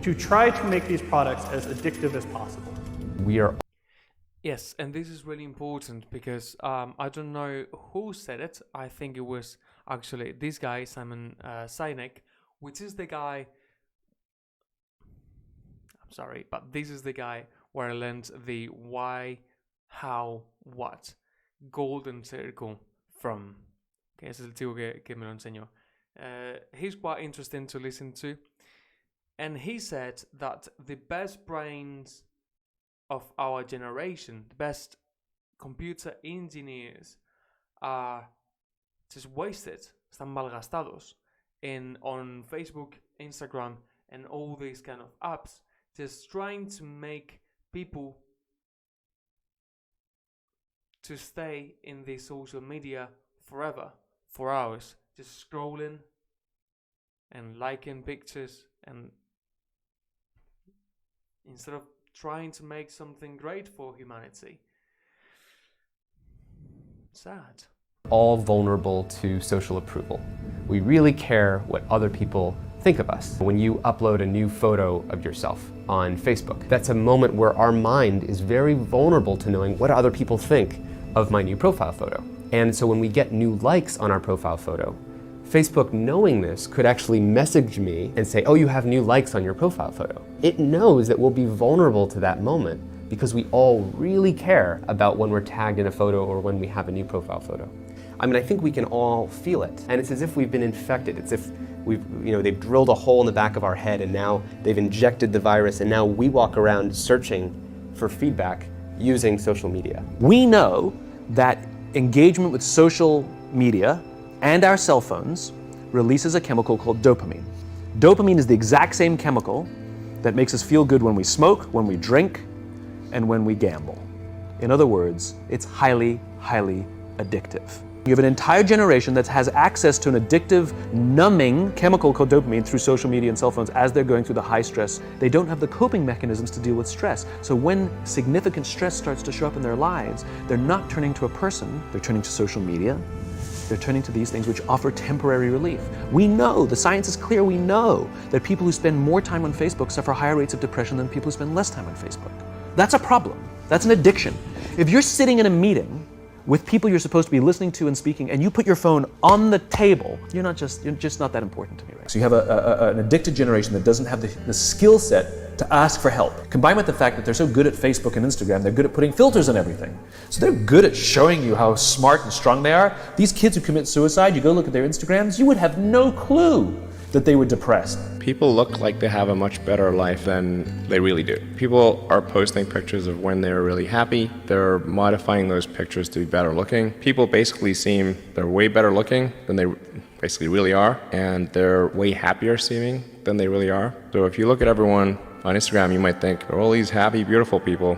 to try to make these products as addictive as possible. We are. Yes, and this is really important because I don't know who said it. I think it was actually this guy, Simon Sinek, which is the guy. I'm sorry, but this is the guy where I learned the why, how, what golden circle from. Que es el tío que me lo enseñó. He's quite interesting to listen to, and he said that the best brains of our generation, the best computer engineers, are just wasted, están malgastados on Facebook, Instagram, and all these kind of apps, just trying to make people to stay in the social media forever, for hours, just scrolling and liking pictures, and instead of trying to make something great for humanity. Sad. All vulnerable to social approval. We really care what other people think of us. When you upload a new photo of yourself on Facebook, that's a moment where our mind is very vulnerable to knowing what other people think of my new profile photo. And so when we get new likes on our profile photo, Facebook, knowing this, could actually message me and say, oh, you have new likes on your profile photo. It knows that we'll be vulnerable to that moment because we all really care about when we're tagged in a photo or when we have a new profile photo. I mean, I think we can all feel it. And it's as if we've been infected. It's if they've drilled a hole in the back of our head and now they've injected the virus and now we walk around searching for feedback using social media. We know that engagement with social media and our cell phones releases a chemical called dopamine. Dopamine is the exact same chemical that makes us feel good when we smoke, when we drink, and when we gamble. In other words, it's highly, highly addictive. You have an entire generation that has access to an addictive, numbing chemical called dopamine through social media and cell phones as they're going through the high stress. They don't have the coping mechanisms to deal with stress. So when significant stress starts to show up in their lives, they're not turning to a person, they're turning to social media. They're turning to these things which offer temporary relief. We know, the science is clear, we know that people who spend more time on Facebook suffer higher rates of depression than people who spend less time on Facebook. That's a problem. That's an addiction. If you're sitting in a meeting with people you're supposed to be listening to and speaking, and you put your phone on the table, you're just not that important to me, right? So you have an addicted generation that doesn't have the skill set to ask for help. Combined with the fact that they're so good at Facebook and Instagram, they're good at putting filters on everything. So they're good at showing you how smart and strong they are. These kids who commit suicide, you go look at their Instagrams, you would have no clue that they were depressed. People look like they have a much better life than they really do. People are posting pictures of when they're really happy. They're modifying those pictures to be better looking. People basically seem they're way better looking than they basically really are, and they're way happier seeming than they really are. So if you look at everyone on Instagram, you might think they're all these happy, beautiful people,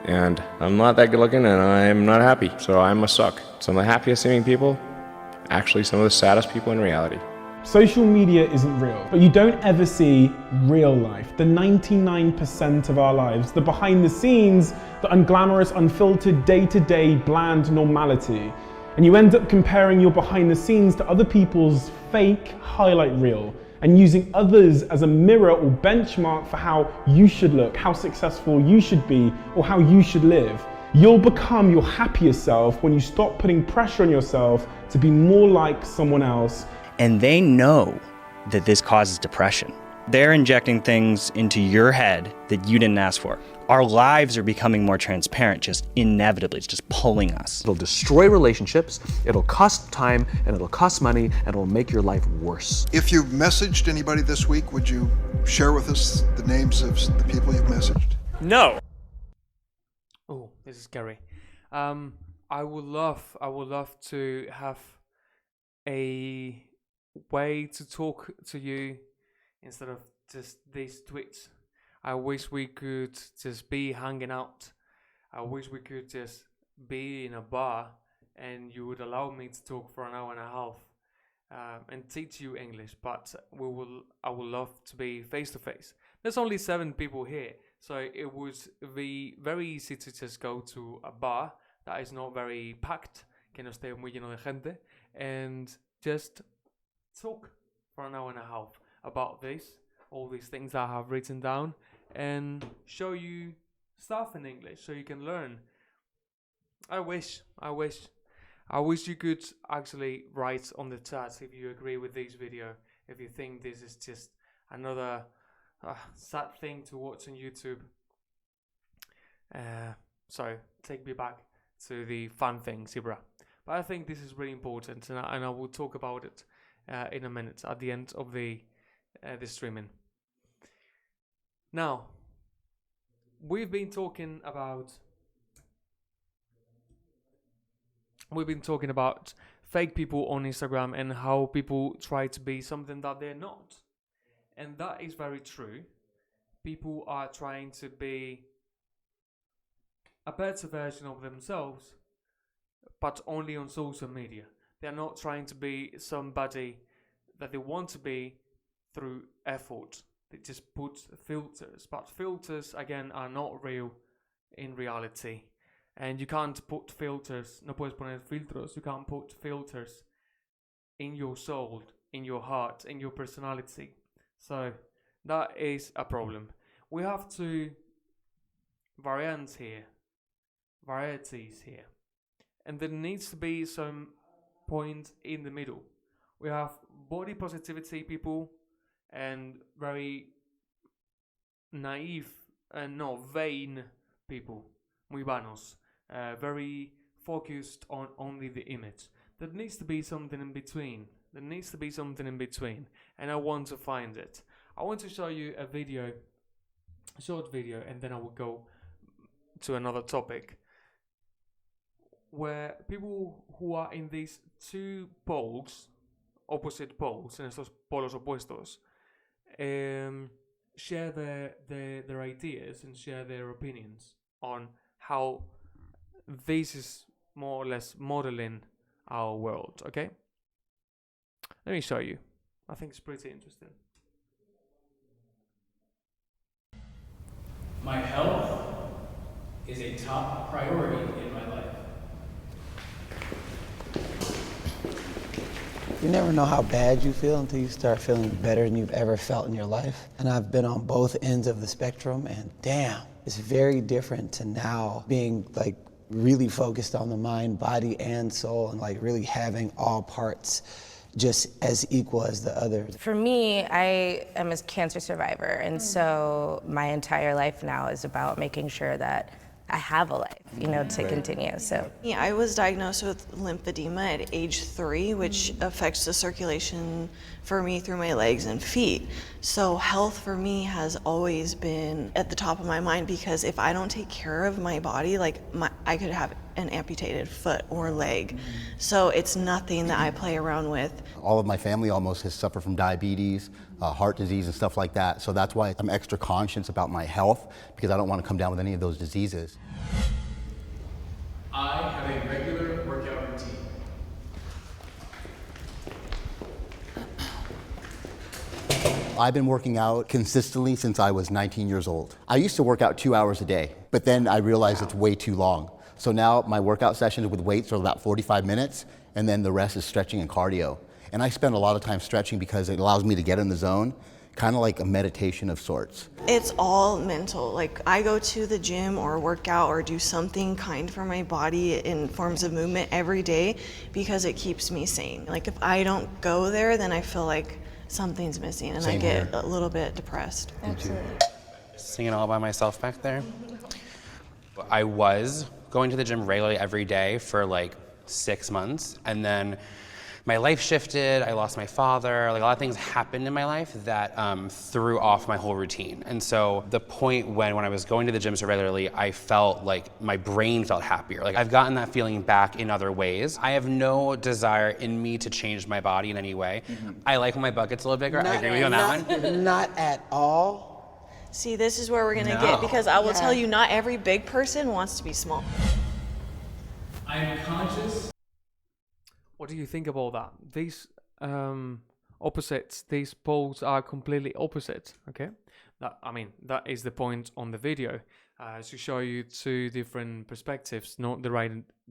and I'm not that good looking and I'm not happy, so I must suck. Some of the happiest seeming people, actually some of the saddest people in reality. Social media isn't real, but you don't ever see real life, the 99% of our lives, the behind the scenes, the unglamorous, unfiltered, day-to-day, bland normality. And you end up comparing your behind the scenes to other people's fake highlight reel and using others as a mirror or benchmark for how you should look, how successful you should be, or how you should live. You'll become your happier self when you stop putting pressure on yourself to be more like someone else. And they know that this causes depression. They're injecting things into your head that you didn't ask for. Our lives are becoming more transparent, just inevitably. It's just pulling us. It'll destroy relationships, it'll cost time, and it'll cost money, and it'll make your life worse. If you've messaged anybody this week, would you share with us the names of the people you've messaged? No. Oh, this is scary. I would love to have a way to talk to you instead of just these tweets. I wish we could just be hanging out. I wish we could just be in a bar and you would allow me to talk for an hour and a half and teach you English, but I would love to be face to face. There's only 7 people here, so it would be very easy to just go to a bar that is not very packed, que no esté muy lleno de gente, and just talk for an hour and a half about all these things I have written down, and show you stuff in English so you can learn. I wish you could actually write on the chat if you agree with this video, if you think this is just another sad thing to watch on YouTube. So take me back to the fun thing, Zebra. But I think this is really important, and I will talk about it in a minute at the end of the streaming. Now, we've been talking about fake people on Instagram and how people try to be something that they're not, and that is very true. People are trying to be a better version of themselves, but only on social media. They're not trying to be somebody that they want to be through effort. They just put filters, but filters again are not real in reality. And you can't put filters, no puedes poner filtros, you can't put filters in your soul, in your heart, in your personality. So that is a problem. We have two varieties here. And there needs to be some point in the middle. We have body positivity people and very naive and vain people, muy vanos, very focused on only the image. There needs to be something in between. And I want to find it. I want to show you a short video, and then I will go to another topic, where people who are in these two poles, opposite poles, en estos polos opuestos, share their ideas and share their opinions on how this is more or less modeling our world, okay? Let me show you. I think it's pretty interesting. My health is a top priority in my life. You never know how bad you feel until you start feeling better than you've ever felt in your life. And I've been on both ends of the spectrum, and damn, it's very different to now being like really focused on the mind, body, and soul, and like really having all parts just as equal as the others. For me, I am a cancer survivor, and so my entire life now is about making sure that I have a life, you know, to continue. So Yeah, I was diagnosed with lymphedema at age 3, which affects the circulation for me through my legs and feet. So health for me has always been at the top of my mind, because if I don't take care of my body, like I could have an amputated foot or leg. So it's nothing that I play around with. All of my family almost has suffered from diabetes, heart disease and stuff like that. So that's why I'm extra conscious about my health, because I don't want to come down with any of those diseases. I have a regular workout routine. I've been working out consistently since I was 19 years old. I used to work out 2 hours a day, but then I realized it's way too long. So now my workout sessions with weights are about 45 minutes, and then the rest is stretching and cardio. And I spend a lot of time stretching because it allows me to get in the zone, kind of like a meditation of sorts. It's all mental. Like I go to the gym or work out or do something kind for my body in forms of movement every day because it keeps me sane. Like if I don't go there, then I feel like something's missing and I get a little bit depressed. Absolutely. Singing all by myself back there. I was going to the gym regularly every day for like 6 months, and then my life shifted, I lost my father, like a lot of things happened in my life that threw off my whole routine. And so the point when I was going to the gym so regularly, I felt like my brain felt happier. Like I've gotten that feeling back in other ways. I have no desire in me to change my body in any way. I like when my butt gets a little bigger, I agree with you on that one. Not at all. See, this is where we're gonna get, because I will tell you, not every big person wants to be small. I am conscious. What do you think about that? These opposites, these poles are completely opposite, okay? That is the point on the video, to show you two different perspectives, not the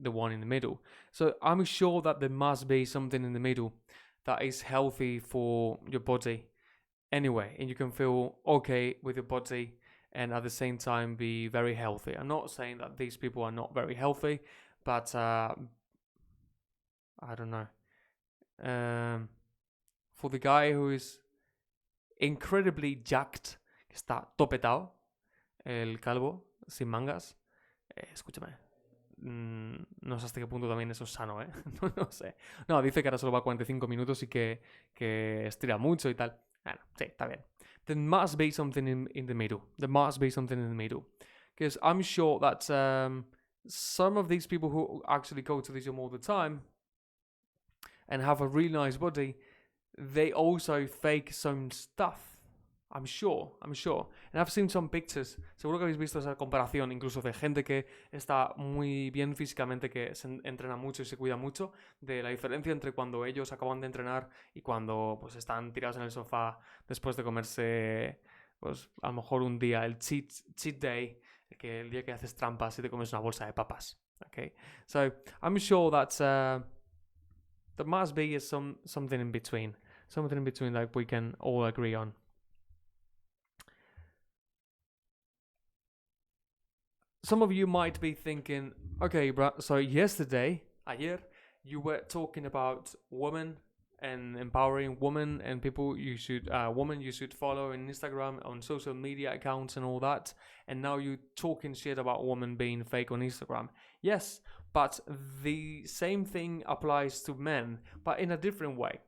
one in the middle. So I'm sure that there must be something in the middle that is healthy for your body anyway, and you can feel okay with your body and at the same time be very healthy. I'm not saying that these people are not very healthy, but I don't know. For the guy who is incredibly jacked, que está topetado, el calvo, sin mangas, escúchame, no sé hasta qué punto también eso es sano, ¿eh? No sé. No, dice que ahora solo va 45 minutos y que estira mucho y tal. Bueno, sí, está bien. There must be something in the middle. There must be something in the middle. Because I'm sure that some of these people who actually go to the gym all the time and have a really nice body, they also fake some stuff. I'm sure. And I've seen some pictures. Seguro que habéis visto esa comparación, incluso de gente que está muy bien físicamente, que se entrena mucho y se cuida mucho, de la diferencia entre cuando ellos acaban de entrenar y cuando pues están tirados en el sofá después de comerse, pues a lo mejor un día, el cheat day, el día que haces trampas y te comes una bolsa de papas. Okay, so I'm sure that there must be something in between that we can all agree on. Some of you might be thinking, okay, bro, so ayer, you were talking about women and empowering women and people you should follow on Instagram, on social media accounts and all that. And now you're talking shit about women being fake on Instagram. Yes, but the same thing applies to men, but in a different way.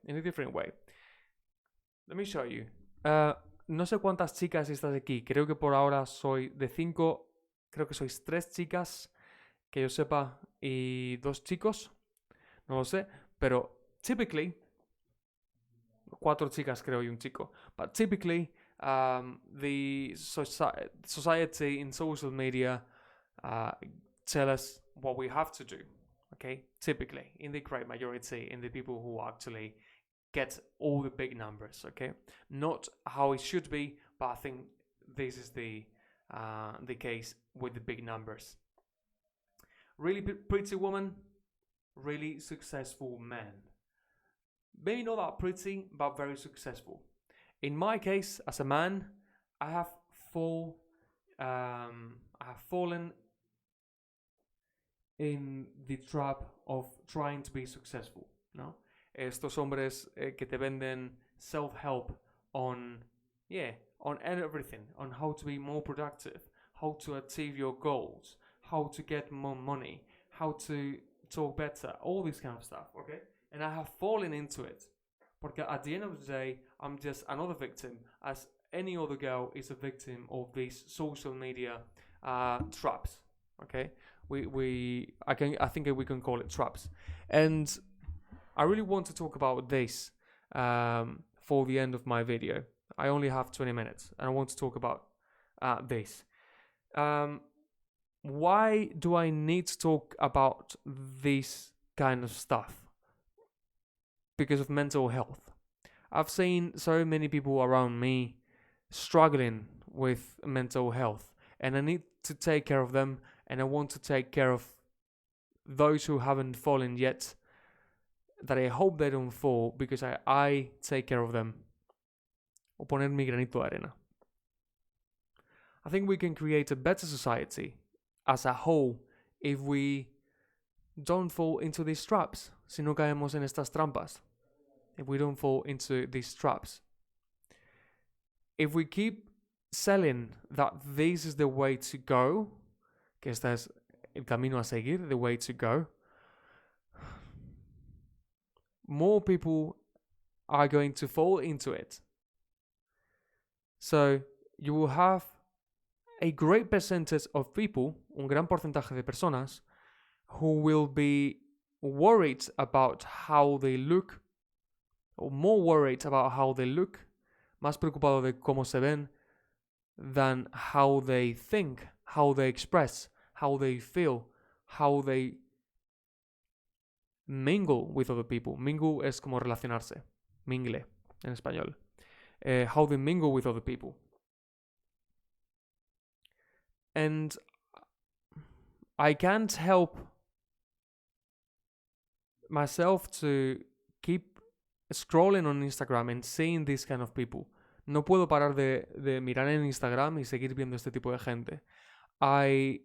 Let me show you. No sé cuántas chicas estás aquí. Creo que por ahora soy de 5. Creo que sois 3 chicas, que yo sepa, y 2 chicos. No lo sé, pero typically 4 chicas creo y un chico. But typically, the society in social media tell us what we have to do. Okay, typically, in the great majority, in the people who actually get all the big numbers. Okay, not how it should be, but I think this is the case with the big numbers. Really pretty woman, really successful man. Maybe not that pretty, but very successful. In my case, as a man, I have fallen in the trap of trying to be successful, ¿no? Estos hombres que te venden self-help on everything, on how to be more productive, how to achieve your goals, how to get more money, how to talk better, all this kind of stuff, okay? And I have fallen into it. Porque at the end of the day, I'm just another victim, as any other girl is a victim of these social media traps, okay? I think we can call it traps. And I really want to talk about this for the end of my video. I only have 20 minutes, and I want to talk about this. Why do I need to talk about this kind of stuff? Because of mental health. I've seen so many people around me struggling with mental health, and I need to take care of them, and I want to take care of those who haven't fallen yet, that I hope they don't fall, because I take care of them. O poner mi granito de arena. I think we can create a better society as a whole if we don't fall into these traps, si no caemos en estas trampas, if we don't fall into these traps. If we keep selling that this is the way to go, que este es el camino a seguir, the way to go, more people are going to fall into it. So you will have a great percentage of people, un gran porcentaje de personas, who will be worried about how they look, or more worried about how they look, más preocupado de cómo se ven, than how they think, how they express, how they feel, how they mingle with other people. Mingle es como relacionarse. Mingle en español. How they mingle with other people. And I can't help myself to keep scrolling on Instagram and seeing these kind of people. No puedo parar de mirar en Instagram y seguir viendo este tipo de gente. I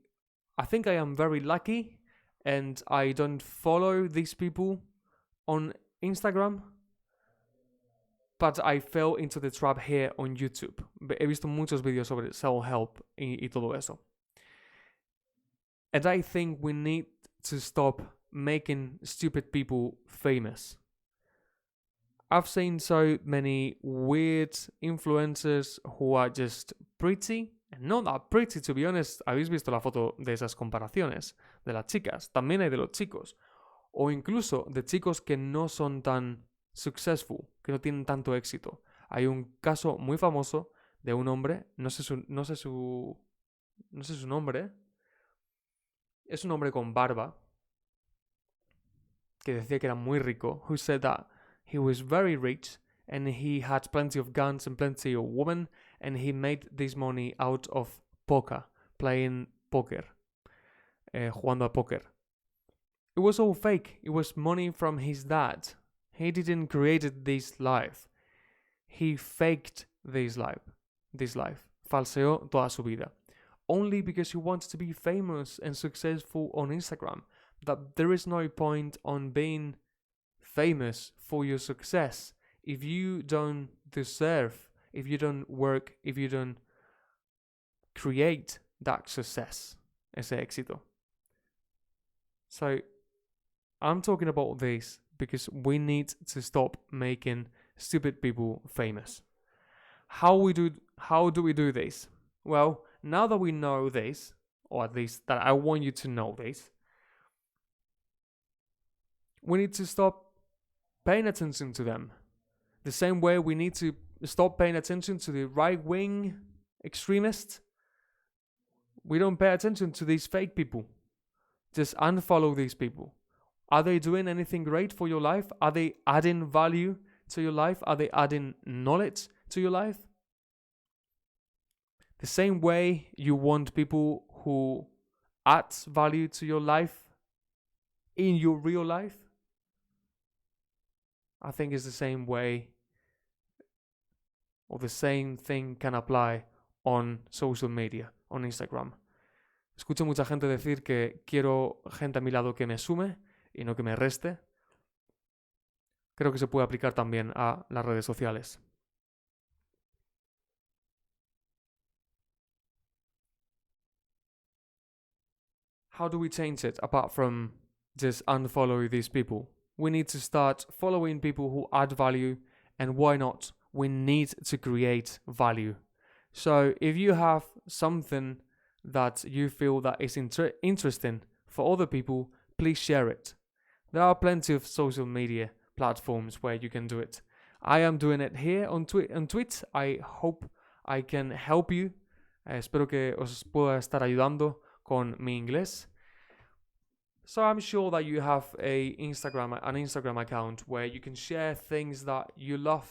think I am very lucky and I don't follow these people on Instagram, but I fell into the trap here on YouTube. He visto muchos vídeos sobre self-help y todo eso. And I think we need to stop making stupid people famous. I've seen so many weird influencers who are just pretty, and not that pretty, to be honest. Habéis visto la foto de esas comparaciones de las chicas, también hay de los chicos, o incluso de chicos que no son tan successful, que no tienen tanto éxito. Hay un caso muy famoso de un hombre, no sé su nombre, es un hombre con barba que decía que era muy rico, who said that he was very rich and he had plenty of guns and plenty of women, and he made this money out of poker, playing poker, jugando a poker. It was all fake. It was money from his dad. He didn't create this life. He faked this life. Falseó toda su vida. Only because he wants to be famous and successful on Instagram. That there is no point on being famous for your success if you don't deserve, if you don't work, if you don't create that success, ese éxito. So I'm talking about this because we need to stop making stupid people famous. How do we do this? Well, now that we know this, or at least that I want you to know this, we need to stop paying attention to them. The same way we need to stop paying attention to the right-wing extremists. We don't pay attention to these fake people. Just unfollow these people. Are they doing anything great for your life? Are they adding value to your life? Are they adding knowledge to your life? The same way you want people who add value to your life in your real life, I think it's the same way, or the same thing can apply on social media, on Instagram. Escucho mucha gente decir que quiero gente a mi lado que me sume y no que me reste. Creo que se puede aplicar también a las redes sociales. How do we change it apart from just unfollow these people? We need to start following people who add value, and why not? We need to create value. So if you have something that you feel that is interesting for other people, please share it. There are plenty of social media platforms where you can do it. I am doing it here on Twitch. I hope I can help you. Espero que os pueda estar ayudando con mi inglés. So I'm sure that you have an Instagram account where you can share things that you love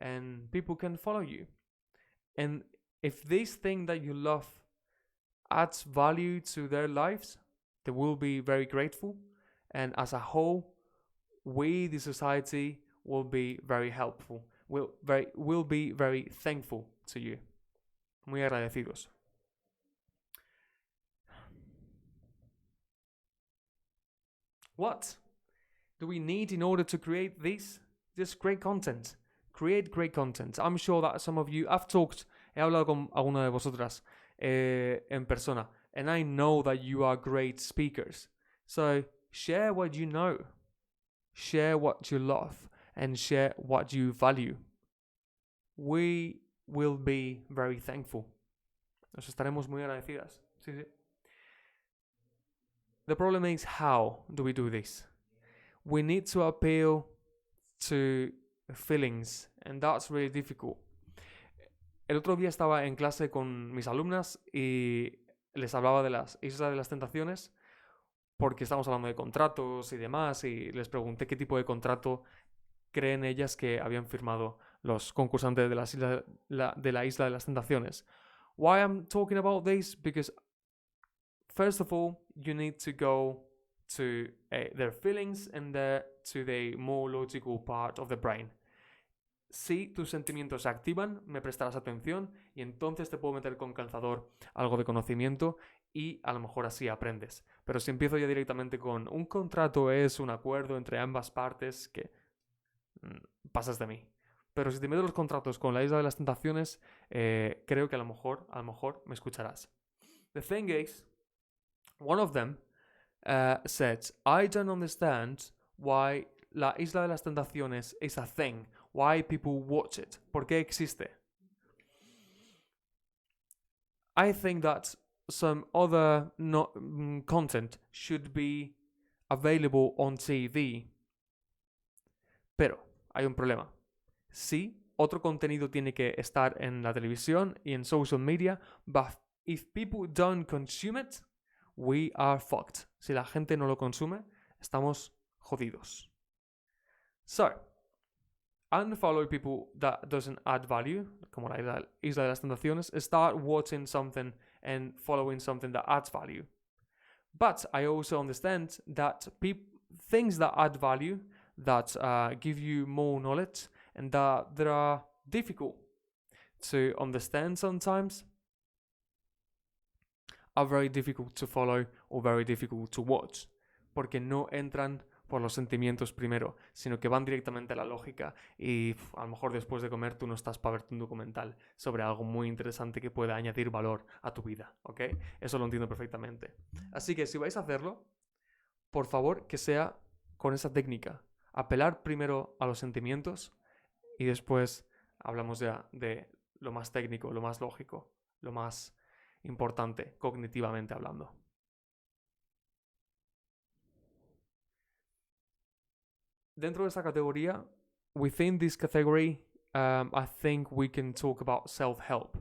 and people can follow you. And if this thing that you love adds value to their lives, they will be very grateful. And as a whole, we, the society, will be very helpful. Will be very thankful to you. Muy agradecidos. What do we need in order to create this great content? Create great content. I'm sure that some of you, he hablado con alguna de vosotras en persona, and I know that you are great speakers. So share what you know, share what you love, and share what you value. We will be very thankful. Nos estaremos muy agradecidas. Sí, sí. The problem is, how do we do this? We need to appeal to feelings, and that's really difficult. El otro día estaba en clase con mis alumnas y les hablaba de las Islas de las Tentaciones porque estamos hablando de contratos y demás, y les pregunté qué tipo de contrato creen ellas que habían firmado los concursantes de la Isla de las Tentaciones. Why I'm talking about this? Because first of all, you need to go to their feelings and to the more logical part of the brain. Si tus sentimientos se activan, me prestarás atención y entonces te puedo meter con calzador algo de conocimiento y a lo mejor así aprendes. Pero si empiezo ya directamente con un contrato es un acuerdo entre ambas partes, que pasas de mí. Pero si te meto los contratos con la Isla de las Tentaciones, creo que a lo mejor me escucharás. The thing is, one of them said, I don't understand why la Isla de las Tentaciones is a thing. Why people watch it? ¿Por qué existe? I think that some other content should be available on TV. Pero hay un problema. Sí, otro contenido tiene que estar en la televisión y en social media, but if people don't consume it, we are fucked. Si la gente no lo consume, estamos jodidos. So, unfollow people that doesn't add value, como la Isla de las Tentaciones. Start watching something and following something that adds value. But I also understand that things that add value, that give you more knowledge, and that are difficult to understand sometimes, are very difficult to follow or very difficult to watch, porque no entran por los sentimientos primero, sino que van directamente a la lógica y a lo mejor después de comer tú no estás para verte un documental sobre algo muy interesante que pueda añadir valor a tu vida, ¿ok? Eso lo entiendo perfectamente. Así que si vais a hacerlo, por favor que sea con esa técnica. Apelar primero a los sentimientos y después hablamos ya de lo más técnico, lo más lógico, lo más importante cognitivamente hablando. Dentro de esta categoría, within this category, I think we can talk about self-help.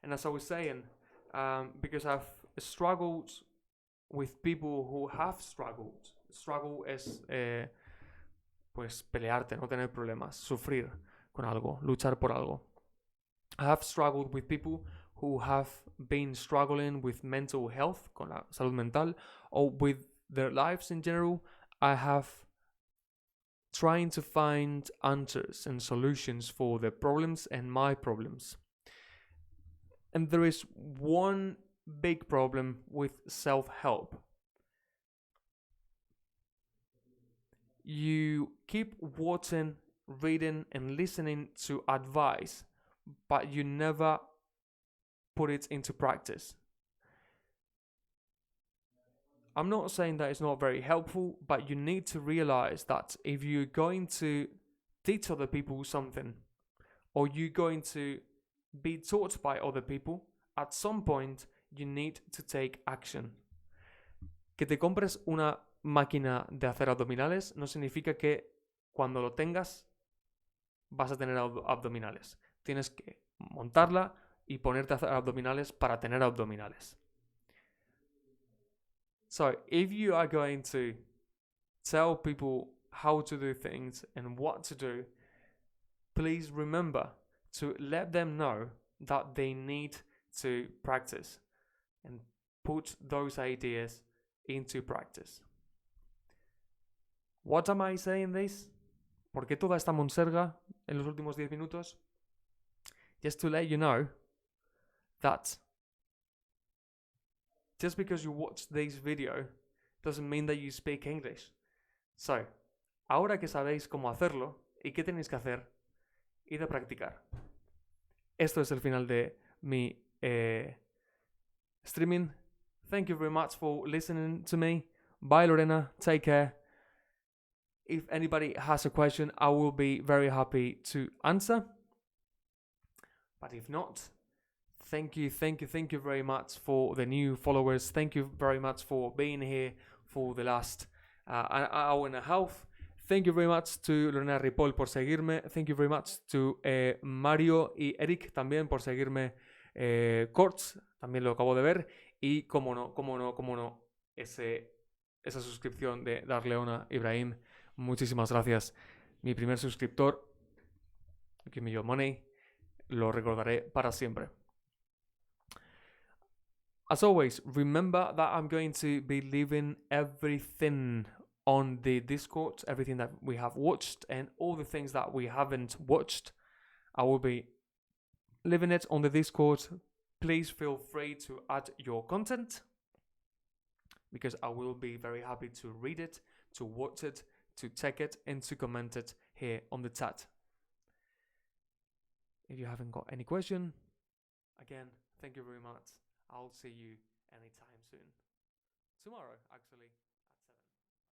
And as I was saying, because I've struggled with people who have struggled. Struggle es, pues, pelearte, no tener problemas, sufrir con algo, luchar por algo. I have struggled with people who have been struggling with mental health, con la salud mental, or with their lives in general. I have trying to find answers and solutions for their problems and my problems. And there is one big problem with self-help. You keep watching, reading, and listening to advice, but you never put it into practice. I'm not saying that it's not very helpful, but you need to realize that if you're going to teach other people something, or you're going to be taught by other people, at some point you need to take action. Que te compres una máquina de hacer abdominales no significa que cuando lo tengas vas a tener abdominales. Tienes que montarla y ponerte a hacer abdominales para tener abdominales. So, if you are going to tell people how to do things and what to do, please remember to let them know that they need to practice and put those ideas into practice. What am I saying this? ¿Por qué toda esta monserga en los últimos 10 minutos? Just to let you know that just because you watch this video doesn't mean that you speak English. So, ahora que sabéis cómo hacerlo y qué tenéis que hacer, id a practicar. Esto es el final de mi streaming. Thank you very much for listening to me. Bye, Lorena. Take care. If anybody has a question, I will be very happy to answer. But if not, thank you very much for the new followers. Thank you very much for being here for the last an hour and a half. Thank you very much to Lorena Ripoll por seguirme. Thank you very much to Mario y Eric también por seguirme. Corts, también lo acabo de ver. Y como no, esa suscripción de Darleona Ibrahim. Muchísimas gracias. Mi primer suscriptor. Give me your money. Lo recordaré para siempre. As always, remember that I'm going to be leaving everything on the Discord, everything that we have watched and all the things that we haven't watched. I will be leaving it on the Discord. Please feel free to add your content because I will be very happy to read it, to watch it, to check it and to comment it here on the chat. If you haven't got any question, again, thank you very much. I'll see you anytime soon. Tomorrow, actually.